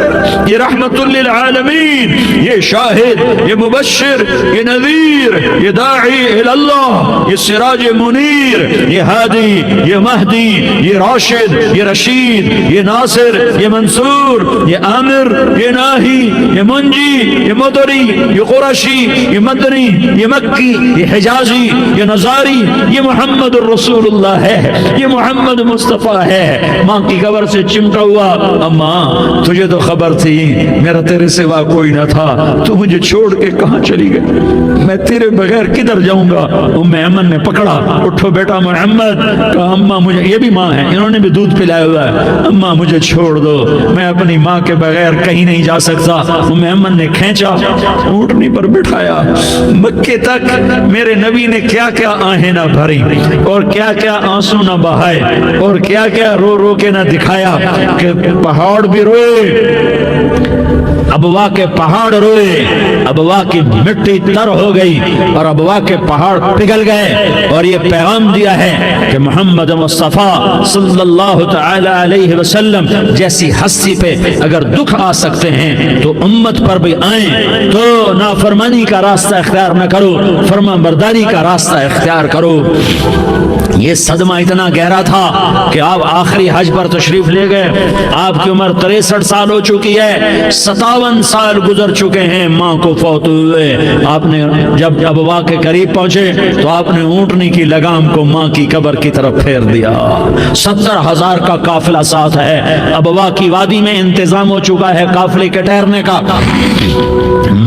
یہ رحمت للعالمین، یہ شاہد، یہ مبشر، یہ نذیر، یہ داعی اللہ، یہ سراج منیر، یہ ہادی، یہ مہدی، یہ راشد، یہ رشید، یہ ناصر، یہ منصور، یہ عامر، یہ ناہی، یہ منجی، یہ مدری، یہ قرشی، یہ مدنی، یہ مکی، یہ حجازی، اشعری، یہ نظاری، یہ محمد الرسول اللہ ہے، یہ محمد مصطفیٰ ہے۔ ماں کی قبر سے چمٹا ہوا، اماں تجھے تو خبر تھی میرا تیرے سوا کوئی نہ تھا، تو مجھے چھوڑ کے کہاں چلی گئی، میں تیرے بغیر کدھر جاؤں گا؟ ام ایمن نے پکڑا، اٹھو بیٹا محمد، کہا اماں مجھے، یہ بھی ماں ہے، انہوں نے بھی دودھ پلایا ہوا ہے، اماں مجھے چھوڑ دو، میں اپنی ماں کے بغیر کہیں نہیں جا سکتا۔ ام ایمن نے کھینچا، اونٹنی پر بٹھایا، مکے تک میرے نبی نے کیا کیا آہیں نہ بھری اور کیا کیا آنسو نہ بہائے اور کیا کیا رو رو کے نہ دکھایا کہ پہاڑ بھی روئے، ابوا کے پہاڑ روئے، ابوا کی مٹی تر ہو گئی اور ابوا کے پہاڑ پگھل گئے، اور یہ پیغام دیا ہے کہ محمد مصطفیٰ صلی اللہ تعالی علیہ وسلم جیسی ہستی پہ اگر دکھ آ سکتے ہیں تو امت پر بھی آئیں، تو نافرمانی کا راستہ اختیار نہ کرو، فرما برداری کا راستہ اختیار کرو۔ یہ صدمہ اتنا گہرا تھا کہ آپ آخری حج پر تشریف لے گئے، آپ کی عمر 63 سال ہو چکی ہے، 57 سال گزر چکے ہیں ماں کو فوت ہوئے۔ آپ نے جب ابوا کے قریب پہنچے تو آپ نے اونٹنی کی لگام کو ماں کی قبر کی طرف پھیر دیا۔ 70,000 کا قافلہ ساتھ ہے، ابوا کی وادی میں انتظام ہو چکا ہے قافلے کے ٹھہرنے کا۔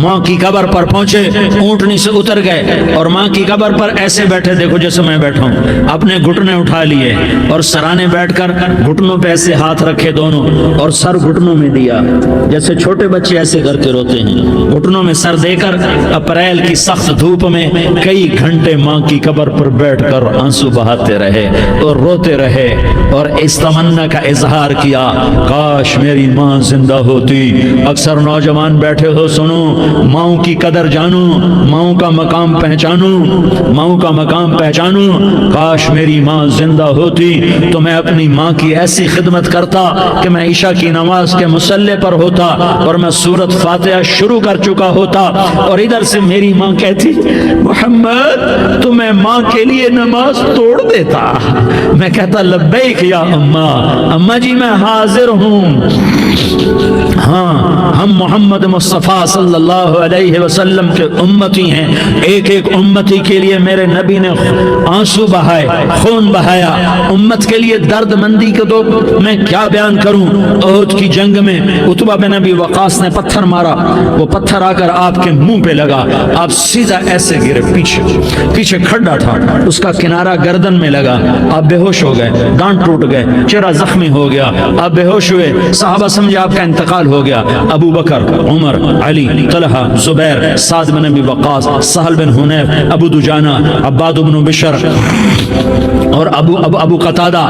ماں کی قبر پر پہنچے، اونٹنی سے اتر گئے اور ماں کی قبر پر ایسے بیٹھے، دیکھو جیسے میں بیٹھا ہوں، اپنے گھٹنے اٹھا لیے اور سرانے بیٹھ کر گھٹنوں پہ ایسے ہاتھ رکھے دونوں اور سر گھٹنوں میں دیا، جیسے چھوٹے بچے ایسے کر کے روتے ہیں، گھٹنوں میں سر دے کر اپریل کی سخت دھوپ میں کئی گھنٹے ماں کی قبر پر بیٹھ کر آنسو بہاتے رہے اور روتے رہے اور اس تمنا کا اظہار کیا، کاش میری ماں زندہ ہوتی۔ اکثر نوجوان بیٹھے ہو، سنو، ماؤں کی قدر جانو، ماؤں کا مقام پہچانو، ماؤں کا مقام پہچانو۔ کاش میری ماں زندہ ہوتی تو میں اپنی ماں کی ایسی خدمت کرتا کہ میں عشاء کی نماز کے مصلی پر ہوتا اور میں سورۃ فاتحہ شروع کر چکا ہوتا، اور ادھر سے میری ماں کہتی محمد تو میں ماں کے لیے نماز توڑ دیتا، میں کہتا لبیک یا اماں، اماں جی میں حاضر ہوں۔ ہاں، ہم محمد مصطفیٰ صلی اللہ علیہ وسلم کے امتی ہیں، ایک ایک امتی کے لیے میرے نبی نے آنسو بہائے، خون بہایا، امت کے لیے درد مندی کے تو میں کیا بیان کروں۔ احد کی جنگ میں عتبہ بن ابی وقاص نے پتھر مارا، وہ پتھر آ کر آپ کے منہ پہ لگا، آپ سیدھا ایسے گرے، پیچھے کھڈا تھا، اس کا کنارہ گردن میں لگا، آپ بے ہوش ہو گئے، ڈانٹ ٹوٹ گئے، چہرہ زخمی ہو گیا، آپ بے ہوش ہوئے، صحابہ سمجھے آپ کا انتقال ہو گیا۔ ابو بکر، عمر، علی، طلحہ، زبیر، سعد بن ابی وقاص، سہل بن حنیف، ابو دجانہ، عباد بن بشر اور ابو قتادہ،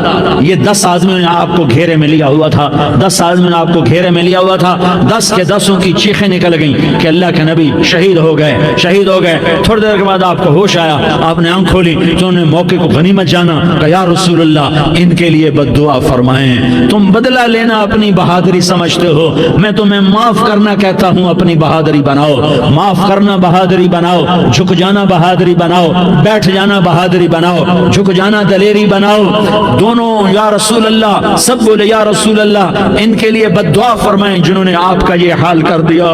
یہ 10 آدمیوں نے آپ کو گھیرے میں لیا ہوا تھا، 10 آدمیوں نے آپ کو گھیرے میں لیا ہوا تھا، 10 کے 10 کی چیخیں نکل گئیں کہ اللہ کے نبی شہید ہو گئے، شہید ہو گئے۔ تھوڑی دیر کے بعد آپ کو ہوش آیا، آپ نے آنکھ کھولی تو انہوں نے موقع کو غنیمت جانا کہ یا رسول اللہ ان کے لیے بد دعا فرمائیں، تم بدلہ لینا اپنی بہادری سمجھتے ہو، میں تمہیں معاف کرنا کہتا ہوں اپنی بہادری بناؤ، معاف کرنا بہادری بناؤ، جھک جانا بہادری بناؤ، بیٹھ جانا بہادری بناؤ، جھک جانا دلیری بناؤ۔ دونوں یا رسول اللہ، سب بولے یا رسول اللہ ان کے لیے بد دعا فرمائیں جنہوں نے آپ کا یہ حال کر دیا۔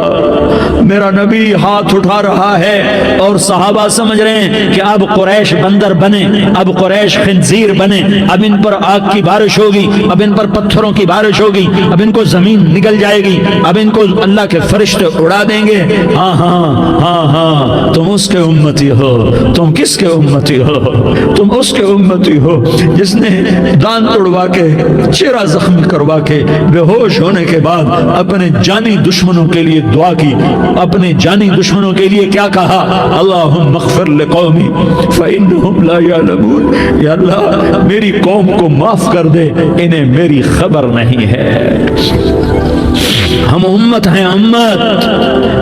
میرا نبی ہاتھ اٹھا رہا ہے اور صحابہ سمجھ رہے ہیں کہ اب قریش بندر بنے، اب قریش خنزیر بنے، اب ان پر آگ کی بارش ہوگی، اب ان پر پتھروں کی بارش ہوگی، اب ان کو زمین نگل جائے گی، اب ان کو اللہ کے فرشتے اڑا دیں گے۔ ہاں ہاں ہاں ہاں، تم اس کے امتی ہو، تم کس کے امتی ہو؟ تم اس کے امتی ہو جس نے دان توڑوا کے، چہرہ زخمی کروا کے، بے ہوش ہونے کے بعد اپنے جانی دشمنوں کے لیے دعا کی، اپنے جانی دشمنوں کے لیے کیا کہا؟ اللہم اغفر لقومی فإنہم لا یعلمون، یا اللہ میری قوم کو معاف کر دے، انہیں میری خبر نہیں ہے۔ ہم امت ہیں، امت،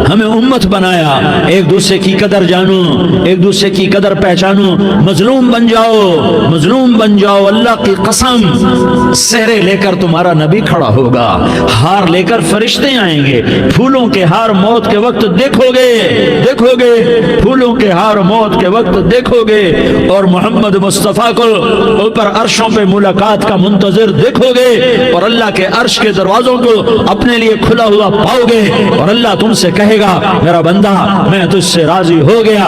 ہمیں امت بنایا، ایک دوسرے کی قدر جانو، ایک دوسرے کی قدر پہچانو، مظلوم بن جاؤ، مظلوم بن جاؤ۔ اللہ کی قسم سہرے لے کر تمہارا نبی کھڑا ہوگا، ہار لے کر فرشتے آئیں گے، پھولوں کے ہار موت کے وقت دیکھو گے، دیکھو گے، پھولوں کے ہار موت کے وقت دیکھو گے، اور محمد مصطفیٰ کو اوپر عرشوں پہ ملاقات کا منتظر دیکھو گے، اور اللہ کے عرش کے دروازوں کو اپنے لیے کھلا ہوا پاؤ گے، اور اللہ تم سے کہے گا میرا بندہ میں تجھ سے راضی ہو گیا،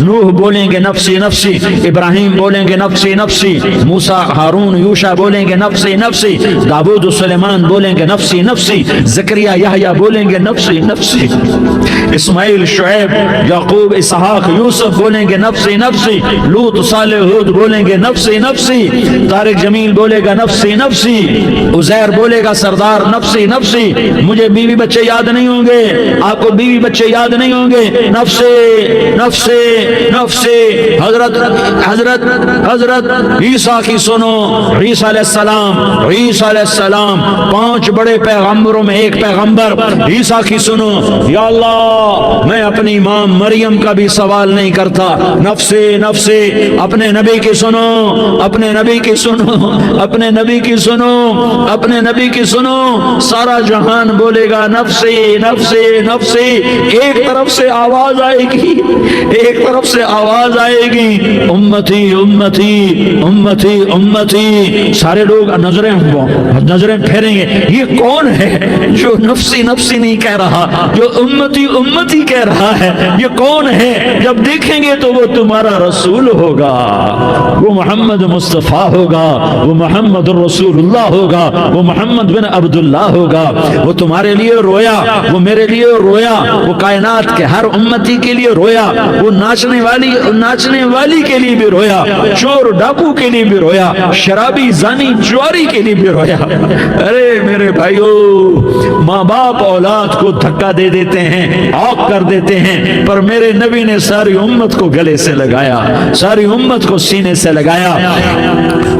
نوح بولیں گے نفسی نفسی، ابراہیم بولیں گے نفسی نفسی، موسیٰ ہارون یوشع بولیں گے نفسی نفسی، داؤد و سلیمان بولیں گے نفسی نفسی، زکریا یحییٰ بولیں گے نفسی نفسی، اسماعیل شعیب یعقوب اسحاق یوسف بولیں گے نفسی نفسی، لوط صالح ہود بولیں گے نفسی نفسی، طارق جمیل بولے گا نفسی نفسی، عزیر بولے گا سردار نفسی نفسی، مجھے بیوی بچے یاد نہیں ہوں گے، آپ کو بیوی بچے یاد نہیں ہوں گے، نفسی نفسی نفسی۔ حضرت عیسیٰ کی سنو، عیسیٰ علیہ السلام، عیسیٰ علیہ السلام 5 بڑے پیغمبروں میں ایک پیغمبر عیسیٰ کی سنو، یا اللہ میں اپنی ماں مریم کا بھی سوال نہیں کرتا، نفسی نفسی۔ اپنے نبی کی سنو، اپنے نبی کی سنو، اپنے نبی کی سنو، اپنے نبی کی سنو، سارا جہان بولے گا نفسی نفسی نفسی۔ ایک طرف سے آواز آئے گی، ایک طرف سے آواز آئے گی، امتی امتی امتی امتی۔ سارے لوگ نظریں پھیریں گے، یہ کون ہے جو نفسی نفسی نہیں کہہ رہا، جو امتی امتی کہہ رہا ہے، یہ کون ہے؟ جب دیکھیں گے تو وہ تمہارا رسول ہوگا، وہ محمد مصطفیٰ ہوگا، وہ محمد الرسول اللہ ہوگا، وہ محمد بن عبداللہ ہوگا، وہ تمہارے لیے رویا، وہ میرے لیے رویا، وہ کائنات کے ہر امتی کے لیے رویا، وہ ناچنے والی کے لیے بھی رویا، چور ڈاکو کے لیے بھی رویا، شرابی زانی جواری کے لیے بھی رویا۔ ارے میرے بھائیو، ماں باپ اولاد کو دھکا دے دیتے ہیں، آگ کر دیتے ہیں، پر میرے نبی نے ساری امت کو گلے سے لگایا، ساری امت کو سینے سے لگایا۔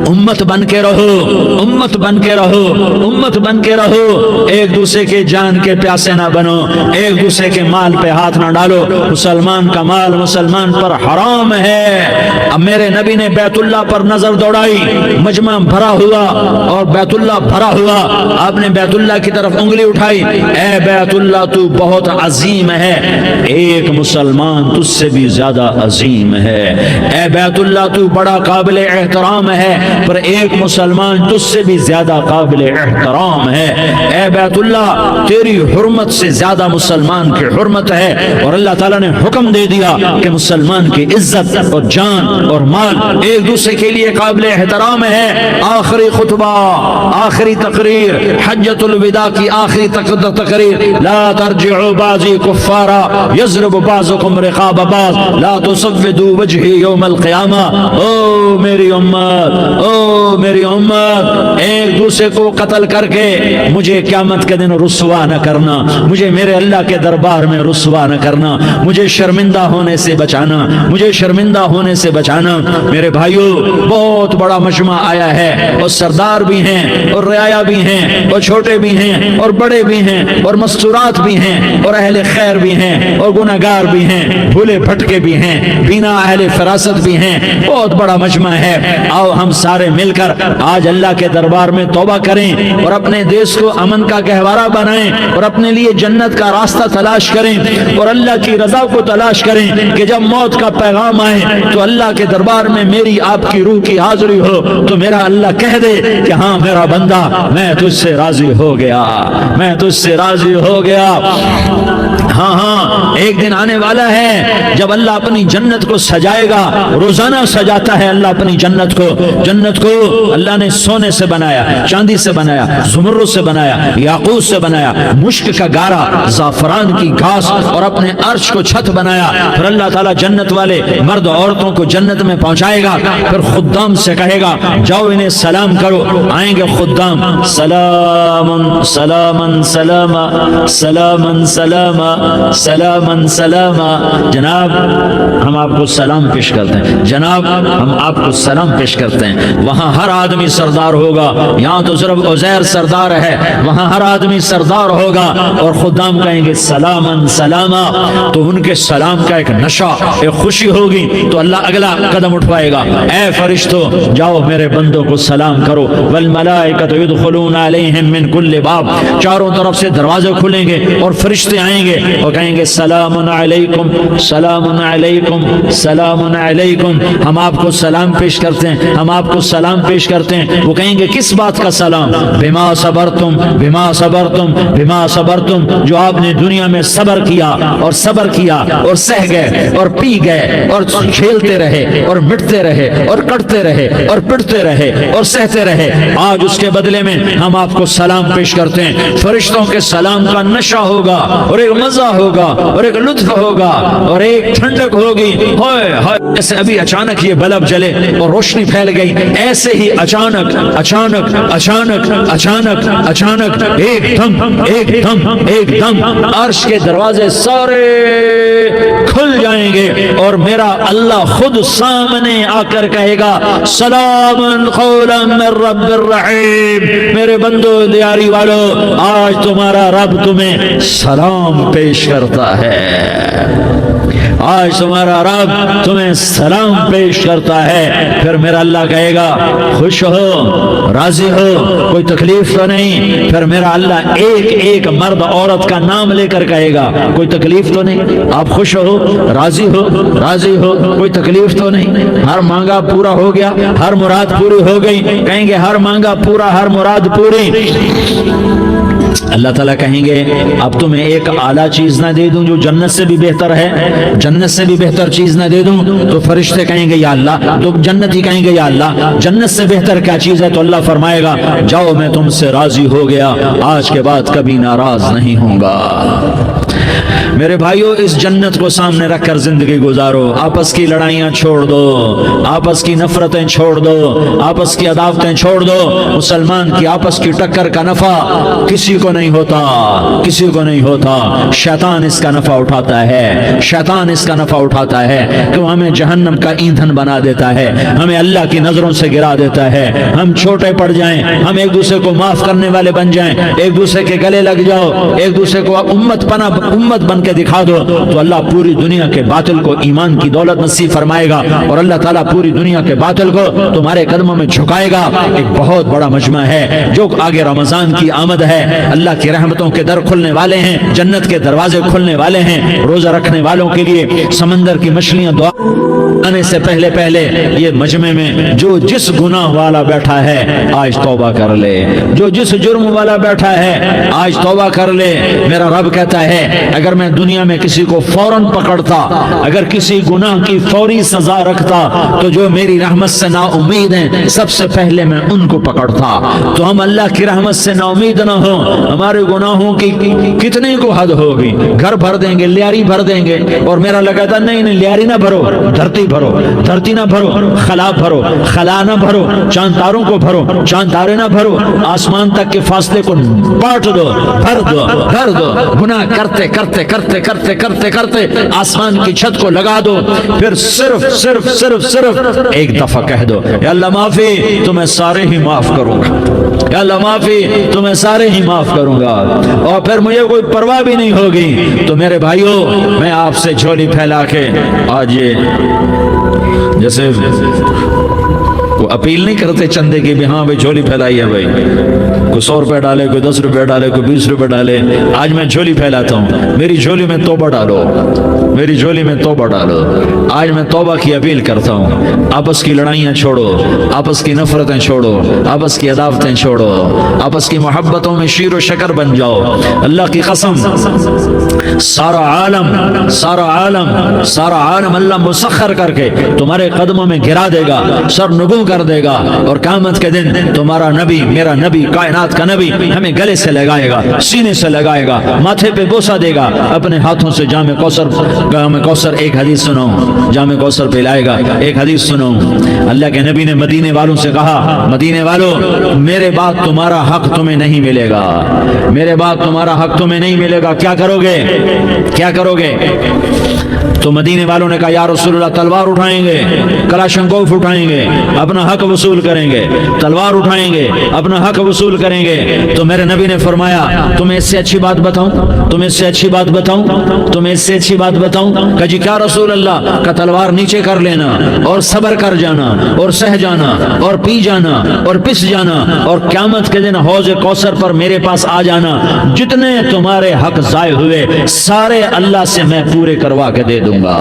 امت بن کے رہو، امت بن کے رہو، امت بن کے رہو، ایک دوسرے کے جان کے پیاسے نہ بنو، ایک دوسرے کے مال پہ ہاتھ نہ ڈالو، مسلمان کا مال مسلمان پر حرام ہے۔ اب میرے نبی نے بیت اللہ پر نظر دوڑائی، مجمع بھرا ہوا اور بیت اللہ بھرا ہوا، آپ نے بیت اللہ کی طرف انگلی اٹھائی، اے بیت اللہ تو بہت عظیم ہے، ایک مسلمان تجھ سے بھی زیادہ عظیم ہے، اے بیت اللہ تو بڑا قابل احترام ہے، پر ایک مسلمان تجھ سے بھی زیادہ قابل احترام ہے، اے بیت اللہ تیری حرمت سے زیادہ مسلمان کی حرمت ہے، اور اللہ تعالیٰ نے حکم دے دیا کہ مسلمان کی عزت اور جان اور مال ایک دوسرے کے لیے قابل احترام ہے۔ آخری خطبہ، آخری تقریر، حجۃ الوداع کی آخری تقریر، لا ترجعوا بعضی کفارا یضرب بعضکم رقاب بعض لا تسودوا وجہی یوم القیامہ۔ او میری امت، او میری امت، ایک دوسرے کو قتل کر کے مجھے قیامت کے دن رسوا نہ کرنا، مجھے میرے اللہ کے دربار میں رسوا نہ کرنا، مجھے شرمندہ ہونے سے بچانا، مجھے شرمندہ ہونے سے بچانا۔ میرے بھائیو، بہت بڑا مجمع آیا ہے، اور سردار بھی ہیں اور رعایا بھی ہیں اور چھوٹے بھی ہیں اور بڑے بھی ہیں اور مستورات بھی ہیں اور اہل خیر بھی ہیں اور گناہگار بھی ہیں، بھولے بھٹکے بھی ہیں، بینا اہل فراست بھی ہیں، بہت بڑا مجمع ہے۔ آؤ ہم سارے مل کر آج اللہ کے دربار میں توبہ کریں اور اپنے دیش کو امن کا گہوارہ بنائیں اور اپنے لیے جنت کا راستہ تلاش کریں اور اللہ کی رضا کو تلاش کریں کہ جب موت کا پیغام آئے تو اللہ کے دربار میں میری آپ کی روح کی حاضری ہو تو میرا اللہ کہہ دے کہ ہاں میرا بندہ، میں تجھ سے راضی ہو گیا، میں تجھ سے راضی ہو گیا۔ ہاں ہاں، ایک دن آنے والا ہے جب اللہ اپنی جنت کو سجائے گا، روزانہ سجاتا ہے اللہ اپنی جنت کو۔ جنت کو اللہ نے سونے سے بنایا، چاندی سے بنایا، زمرد سے بنایا، یاقوت سے بنایا، مشک کا گارا، زعفران کی گھاس اور اپنے عرش کو چھت بنایا۔ پھر اللہ تعالیٰ جنت والے مرد عورتوں کو جنت میں پہنچائے گا، پھر خدام سے کہے گا جاؤ انہیں سلام کرو۔ آئیں گے خدام، سلام سلام سلام سلام سلام سلام سلام۔ جناب ہم آپ کو سلام پیش کرتے ہیں، جناب ہم آپ کو سلام پیش کرتے ہیں۔ وہاں ہر آدمی سردار ہوگا، یہاں تو صرف عزیر سردار ہے، وہاں ہر آدمی سردار ہوگا، اور خدام کہیں گے سلام سلام، تو ان کے سلام کا ایک نشہ، ایک خوشی ہوگی، تو اللہ اگلا قدم اٹھوائے گا، اے فرشتوں جاؤ میرے بندوں کو سلام کرو۔ والملائکۃ یدخلون علیہم من کل باب، چاروں طرف سے دروازے کھلیں گے اور فرشتے آئیں گے وہ کہیں گے سلام علیکم سلام علیکم سلام علیکم، ہم آپ کو سلام پیش کرتے ہیں، ہم آپ کو سلام پیش کرتے ہیں۔ وہ کہیں گے کس بات کا سلام؟ بما صبرتم بما صبرتم بما صبرتم، جو آپ نے دنیا میں صبر کیا اور صبر کیا اور سہ گئے اور پی گئے اور کھیلتے رہے اور مٹتے رہے اور کٹتے رہے اور پٹتے رہے اور سہتے رہے، آج اس کے بدلے میں ہم آپ کو سلام پیش کرتے ہیں۔ فرشتوں کے سلام کا نشہ ہوگا اور ایک مزہ ہوگا اور ایک لطف ہوگا اور ایک ٹھنڈک ہوگی۔ ہوئے ہوئے، جیسے ابھی اچانک یہ بلب جلے اور روشنی پھیل گئی، ایسے ہی اچانک اچانک اچانک اچانک اچانک ایک دم عرش کے دروازے سارے کھل جائیں گے اور میرا اللہ خود سامنے آ کر کہے گا سلام قولا من رب الرحیم، میرے بندو دیاری والو، آج تمہارا رب تمہیں سلام پیش کرتا ہے، آج تمہارا رب تمہیں سلام پیش کرتا ہے۔ پھر میرا اللہ کہے گا خوش ہو، راضی ہو، کوئی تکلیف تو نہیں؟ پھر میرا اللہ ایک ایک مرد عورت کا نام لے کر کہے گا کوئی تکلیف تو نہیں؟ آپ خوش ہو، راضی ہو، راضی ہو، کوئی تکلیف تو نہیں؟ ہر مانگا پورا ہو گیا، ہر مراد پوری ہو گئی؟ کہیں گے ہر مانگا پورا، ہر مراد پوری۔ اللہ تعالیٰ کہیں گے اب تمہیں ایک اعلیٰ چیز نہ دے دوں جو جنت سے بھی بہتر ہے؟ جنت سے بھی بہتر چیز نہ دے دوں؟ تو فرشتے کہیں گے یا اللہ، تو جنتی کہیں گے یا اللہ جنت سے بہتر کیا چیز ہے؟ تو اللہ فرمائے گا جاؤ میں تم سے راضی ہو گیا، آج کے بعد کبھی ناراض نہیں ہوں گا۔ میرے بھائیو، اس جنت کو سامنے رکھ کر زندگی گزارو، آپس کی لڑائیاں چھوڑ دو، آپس کی نفرتیں چھوڑ دو، آپس کی عداوتیں چھوڑ دو۔ مسلمان کی آپس کی ٹکر کا نفع کسی کو نہیں ہوتا، کسی کو نہیں ہوتا، شیطان اس کا نفع اٹھاتا ہے، شیطان اس کا نفع اٹھاتا ہے کہ وہ ہمیں جہنم کا ایندھن بنا دیتا ہے، ہمیں اللہ کی نظروں سے گرا دیتا ہے، ہم چھوٹے پڑ جائیں، ہم ایک دوسرے کو معاف کرنے والے بن جائیں، ایک دوسرے کے گلے لگ جاؤ، ایک دوسرے کو امت بن کے دکھا دو، تو اللہ پوری دنیا کے باطل کو ایمان کی دولت نصیب فرمائے گا، اور اللہ تعالیٰ پوری دنیا کے باطل کو تمہارے قدموں میں جھکائے گا۔ ایک بہت بڑا مجمع ہے جو آگے رمضان کی آمد ہے، اللہ کی رحمتوں کے در کھلنے والے ہیں، جنت کے دروازے کھلنے والے ہیں، روزہ رکھنے والوں کے لیے سمندر کی مچھلیاں دعا آنے سے پہلے پہلے یہ مجمع میں جو جس گناہ والا بیٹھا ہے آج توبہ کر لے، جو جس جرم والا بیٹھا ہے آج توبہ کر لے۔ میرا رب کہتا ہے اگر میں دنیا میں کسی کو فوراً پکڑتا، اگر کسی گناہ کی فوری سزا رکھتا، تو جو میری رحمت سے نا امید ہیں سب سے پہلے میں ان کو پکڑتا۔ تو ہم اللہ کی رحمت سے نا امید نہ ہو، ہمارے گناہوں کی کتنے کو حد ہوگی، گھر بھر دیں گے، لیاری بھر دیں گے، اور میرا لگا تھا نہیں لیاری نہ بھرو، دھرتی بھرو، دھرتی نہ بھرو، خلا بھرو، خلا نہ بھرو، چاند تاروں کو بھرو، چاند تارے نہ بھرو، آسمان تک کے فاصلے کو بانٹ دو، بھر دو، بھر دو، گناہ کرتے کرتے کرتے کرتے کرتے کرتے آسمان کی چھت کو لگا دو، پھر صرف صرف صرف صرف ایک دفعہ کہہ دو یا اللہ معافی، تمہیں سارے ہی معاف کروں گا، یا اللہ معافی، تمہیں سارے ہی معاف کروں گا، اور پھر مجھے کوئی پرواہ بھی نہیں ہوگی۔ تو میرے بھائیوں، میں آپ سے جھولی پھیلا کے آج یہ جیسے وہ اپیل نہیں کرتے چندے کی بھی ہاں بھائی جھولی پھیلائی ہے، بھائی کوئی 100 روپے ڈالے، کوئی 10 روپے ڈالے، کوئی 20 روپے ڈالے، آج میں جھولی پھیلاتا ہوں، میری جھولی میں توبہ ڈالو، میری جھولی میں توبہ ڈالو۔ آج میں توبہ کی اپیل کرتا ہوں، آپس کی لڑائیاں چھوڑو، آپس کی نفرتیں چھوڑو، آپس کی عداوتیں چھوڑو، آپس کی محبتوں میں شیر و شکر بن جاؤ۔ اللہ کی قسم سارا عالم سارا عالم سارا عالم اللہ مسخر کر کے تمہارے قدموں میں گرا دے گا، سر نگوں کر دے گا، اور قیامت کے دن تمہارا نبی، میرا نبی، کائنات کا نبی ہمیں گلے سے لگائے گا، سینے سے لگائے گا، ماتھے پہ بوسہ دے گا، اپنے ہاتھوں سے جام کوثر ایک حدیث سنو، جام کوثر پلائے گا۔ ایک حدیث سنو، اللہ کے نبی نے مدینے والوں سے کہا مدینے والوں میرے بعد تمہارا حق تمہیں نہیں ملے گا، میرے بعد تمہارا حق تمہیں نہیں ملے گا، کیا کرو گے، کیا کرو گے؟ تو مدینے والوں نے کہا یا رسول اللہ تلوار اٹھائیں گے، کلاشنکوف اٹھائیں گے، اپنا حق وصول کریں گے، تلوار اٹھائیں گے، اپنا حق وصول کریں گے۔ تو میرے نبی نے فرمایا تمہیں اس سے اچھی بات بتاؤں، تمہیں اس سے اچھی بات بتاؤں، تمہیں اس سے اچھی بات بتاؤں بتاؤں؟ کہ جی کیا رسول اللہ؟ کا تلوار نیچے کر لینا اور صبر کر جانا اور سہ جانا اور پی جانا اور پس جانا اور قیامت کے دن حوض کوثر پر میرے پاس آ جانا، جتنے تمہارے حق ضائع ہوئے سارے اللہ سے میں پورے کروا کے دے دوں گا۔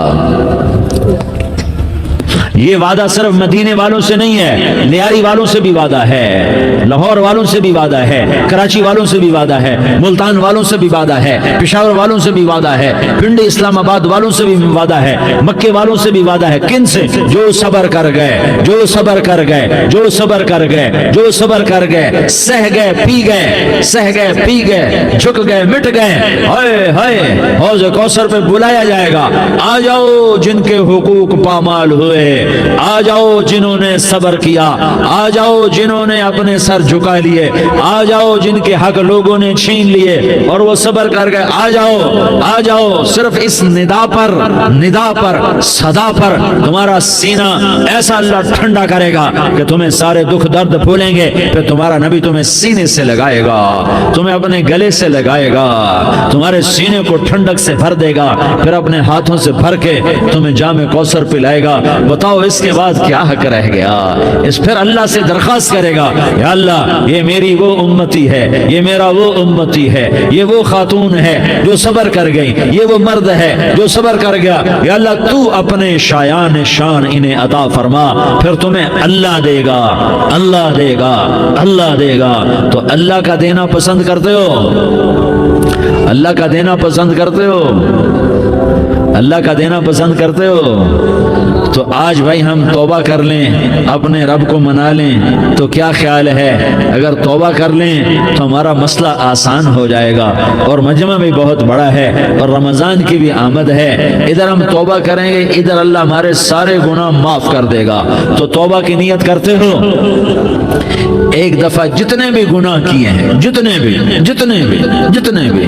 یہ وعدہ صرف مدینے والوں سے نہیں ہے، لیاری والوں سے بھی وعدہ ہے، لاہور والوں سے بھی وعدہ ہے، کراچی والوں سے بھی وعدہ ہے، ملتان والوں سے بھی وعدہ ہے، پشاور والوں سے بھی وعدہ ہے، پنڈی اسلام آباد والوں سے بھی وعدہ ہے، مکے والوں سے بھی وعدہ ہے۔ کن سے؟ جو صبر کر گئے، جو صبر کر گئے، جو صبر کر گئے، جو صبر کر گئے، سہ گئے پی گئے، سہ گئے پی گئے، جھک گئے مٹ گئے، ہائے ہائے حوض کوثر پہ بلایا جائے گا، آ جاؤ جن کے حقوق پامال ہوئے، آ جاؤ جنہوں نے صبر کیا، آ جاؤ جنہوں نے اپنے سر جھکا لیے، آ جاؤ جن کے حق لوگوں نے چھین لیے اور وہ صبر کر گئے، آ جاؤ آ جاؤ۔ صرف اس ندا پر صدا پر تمہارا سینہ ایسا اللہ ٹھنڈا کرے گا کہ تمہیں سارے دکھ درد بھولیں گے، پھر تمہارا نبی تمہیں سینے سے لگائے گا، تمہیں اپنے گلے سے لگائے گا، تمہارے سینے کو ٹھنڈک سے بھر دے گا، پھر اپنے ہاتھوں سے بھر کے تمہیں جام کوثر پلائے گا۔ بتاؤ اس کے بعد کیا حق رہ گیا؟ اس پھر اللہ سے درخواست کرے گا، یا اللہ یہ میری وہ امتی ہے، یہ میرا وہ امتی ہے، یہ وہ خاتون ہے جو صبر کر گئی، یہ وہ مرد ہے جو صبر کر گیا، یا اللہ تو اپنے شایان شان انہیں عطا فرما، پھر تمہیں اللہ دے گا، اللہ دے گا، اللہ دے گا۔ تو اللہ کا دینا پسند کرتے ہو؟ اللہ کا دینا پسند کرتے ہو؟ اللہ کا دینا پسند کرتے ہو؟ تو آج بھائی ہم توبہ کر لیں، اپنے رب کو منا لیں، تو کیا خیال ہے اگر توبہ کر لیں تو ہمارا مسئلہ آسان ہو جائے گا، اور مجمع بھی بہت بڑا ہے اور رمضان کی بھی آمد ہے، ادھر ہم توبہ کریں گے، ادھر اللہ ہمارے سارے گناہ معاف کر دے گا۔ تو توبہ کی نیت کرتے ہو؟ ایک دفعہ جتنے بھی گناہ کیے ہیں، جتنے بھی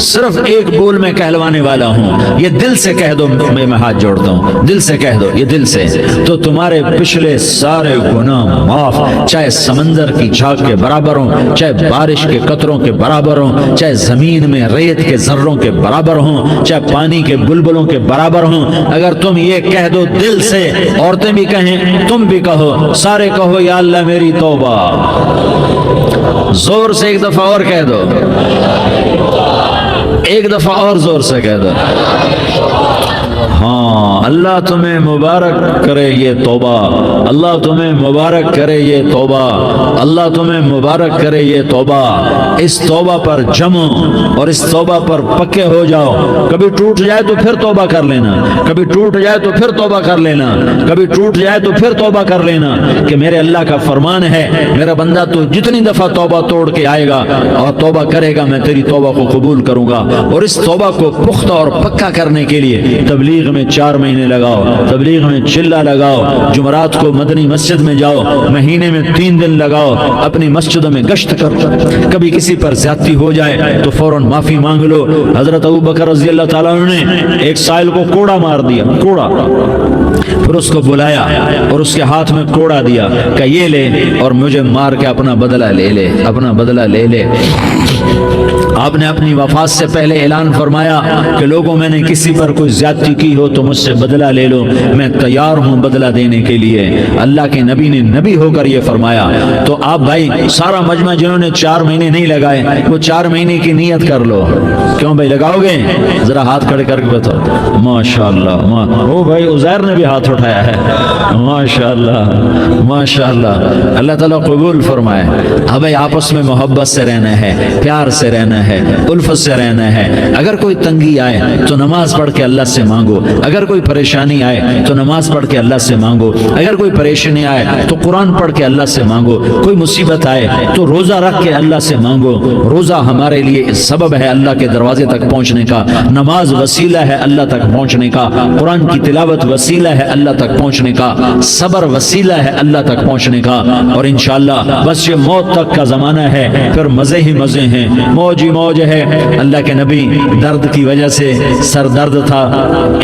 صرف ایک بول میں کہلوانے والا ہوں، یہ دل سے کہہ دو، میں ہاتھ جوڑتا ہوں، دل سے کہہ دو، یہ دل سے، تو تمہارے پچھلے سارے گناہ معاف، چاہے سمندر کی جھاگ کے برابر ہوں، چاہے بارش کے قطروں کے برابر ہوں، چاہے زمین میں ریت کے ذروں کے برابر ہوں، چاہے پانی کے بلبلوں کے برابر ہوں۔ اگر تم یہ کہہ دو دل سے، عورتیں بھی کہیں، تم بھی کہو، سارے کہو یا اللہ میری توبہ، زور سے ایک دفعہ اور کہہ دو، ایک دفعہ اور زور سے کہہ دو۔ ہاں، اللہ تمہیں مبارک کرے یہ توبہ، اللہ تمہیں مبارک کرے یہ توبہ، اللہ تمہیں مبارک کرے یہ توبہ۔ اس توبہ پر جمو اور اس توبہ پر پکے ہو جاؤ۔ کبھی ٹوٹ جائے تو پھر توبہ کر لینا، کبھی ٹوٹ جائے تو پھر توبہ کر لینا، کبھی ٹوٹ جائے تو پھر توبہ کر لینا، کہ میرے اللہ کا فرمان ہے، میرا بندہ تو جتنی دفعہ توبہ توڑ کے آئے گا اور توبہ کرے گا، میں تیری توبہ کو قبول کروں گا۔ اور اس توبہ کو پختہ اور پکا کرنے کے لیے تبلیغ میں 4 مہینے لگاؤ، تبلیغ میں چلہ لگاؤ، جمعرات کو مدنی مسجد میں جاؤ، مہینے میں 3 دن لگاؤ، اپنی مسجدوں میں گشت کرو، کبھی کسی پر زیادتی ہو جائے تو فوراً معافی مانگ لو۔ حضرت ابوبکر رضی اللہ تعالیٰ عنہ نے ایک سائل کو کوڑا مار دیا، کوڑا، پھر اس کو بلایا اور اس کے ہاتھ میں کوڑا دیا کہ یہ لے اور مجھے مار کے اپنا بدلہ لے لے، اپنا بدلہ لے لے۔ آپ نے اپنی وفات سے پہلے اعلان فرمایا کہ لوگوں میں نے کسی پر کوئی زیادتی کی ہو تو مجھ سے بدلہ لے لو، میں تیار ہوں بدلہ دینے کے لیے۔ اللہ کے نبی نے نبی ہو کر یہ فرمایا۔ تو آپ بھائی سارا مجمع جنہوں نے 4 مہینے نہیں لگائے، وہ 4 مہینے کی نیت کر لو۔ کیوں بھائی لگاؤ گے؟ ذرا ہاتھ کھڑے کر کے بتاؤ۔ ماشاءاللہ، وہ بھائی عزیر نے بھی ہاتھ اٹھایا ہے، ماشاءاللہ ماشاءاللہ، اللہ تعالیٰ قبول فرمائے۔ اب بھائی آپس میں محبت سے رہنا ہے، پیار سے رہنا ہے، الفت سے رہنا ہے۔ اگر کوئی تنگی آئے تو نماز پڑھ کے اللہ سے مانگو، اگر کوئی پریشانی آئے تو نماز پڑھ کے اللہ سے مانگو، اگر کوئی پریشانی آئے تو قرآن پڑھ کے اللہ سے مانگو، کوئی مصیبت آئے تو روزہ رکھ کے اللہ سے مانگو۔ روزہ ہمارے لیے سبب ہے اللہ کے دروازے تک پہنچنے کا، نماز وسیلہ ہے اللہ تک پہنچنے کا، قرآن کی تلاوت وسیلہ ہے اللہ تک پہنچنے کا، صبر وسیلہ ہے اللہ تک پہنچنے کا۔ اور انشاءاللہ بس یہ موت تک کا زمانہ ہے، پھر مزے ہی مزے ہیں، موج ہی موج ہے۔ اللہ کے نبی درد کی وجہ سے سر درد تھا،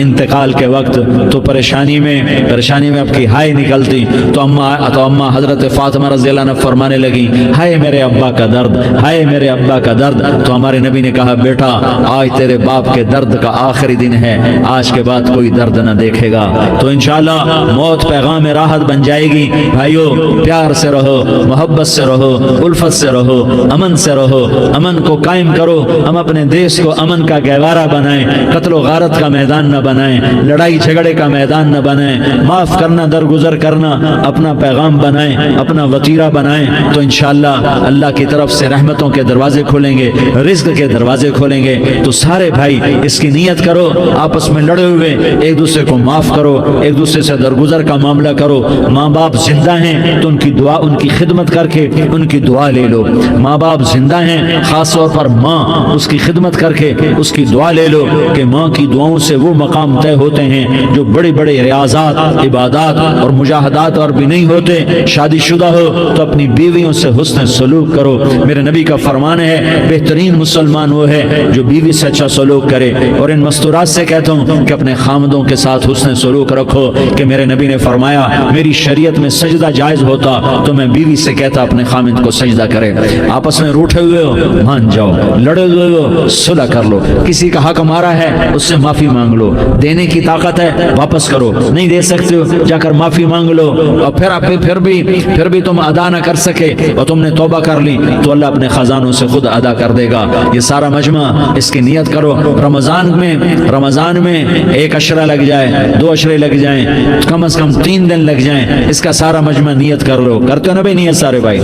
انتقال کے وقت تو پریشانی میں اب کی ہائے نکلتی تو اما حضرت فاطمہ رضی اللہ عنہ فرمانے لگی ہائے میرے ابا کا درد، ہائے میرے ابا کا درد۔ تو ہمارے نبی نے کہا بیٹا آج تیرے باپ کے درد کا آخری دن ہے، آج کے بعد کوئی درد نہ دیکھے گا۔ تو انشاءاللہ موت پیغام راحت بن جائے گی۔ بھائیو پیار سے رہو، محبت سے رہو، الفت سے رہو، امن سے رہو، امن کو قائم کرو۔ ہم اپنے دیش کو امن کا گہوارہ بنائیں، قتل و غارت کا میدان نہ بنائیں، لڑائی جھگڑے کا میدان نہ بنائیں، معاف کرنا درگزر کرنا اپنا پیغام بنائیں، اپنا وتیرہ بنائیں، تو انشاءاللہ اللہ کی طرف سے رحمتوں کے دروازے کھولیں گے، رزق کے دروازے کھولیں گے۔ تو سارے بھائی اس کی نیت کرو، آپس میں لڑے ہوئے ایک دوسرے کو معاف کرو، ایک دوسرے سے درگزر کا معاملہ کرو۔ ماں باپ زندہ ہیں تو ان کی دعا، ان کی خدمت کر کے ان کی دعا لے لو۔ ماں باپ زندہ ہیں، خاص طور پر ماں، اس کی خدمت کر کے اس کی دعا لے لو کہ ماں کی دعاؤں سے وہ مقام طے ہوتے ہیں جو بڑے بڑے ریاضات، عبادات اور مجاہدات اور بھی نہیں ہوتے۔ شادی شدہ ہو تو اپنی بیویوں سے حسن سلوک کرو۔ میرے نبی کا فرمان ہے بہترین مسلمان وہ ہے جو بیوی سے اچھا سلوک کرے۔ اور ان مستورات سے کہتا ہوں کہ اپنے خامدوں کے ساتھ حسن سلوک رکھو، کہ میرے نبی نے فرمایا میری شریعت میں سجدہ جائز ہوتا تو میں بیوی سے کہتا اپنے خامد کو سجدہ کرے۔ آپس میں روٹھے ہوئے ہو مان جاؤ، لڑے ہوئے ہو صلح کر لو، کسی کا حق مارا ہے اس سے معافی مانگ لو، دینے کی طاقت ہے واپس کرو، نہیں دے سکتے ہو جا کر معافی مانگ لو، اور پھر بھی تم ادا نہ کر سکے اور تم نے توبہ کر لی تو اللہ اپنے خزانوں سے خود ادا کر دے گا۔ یہ سارا مجمع اس کی نیت کرو۔ رمضان میں 1 عشرہ لگ جائے، 2 عشرے لگ جائیں، کم از کم 3 دن لگ جائیں، اس کا سارا مجمع نیت کر لو۔ کرتے ہو نا بھائی نیت سارے بھائی؟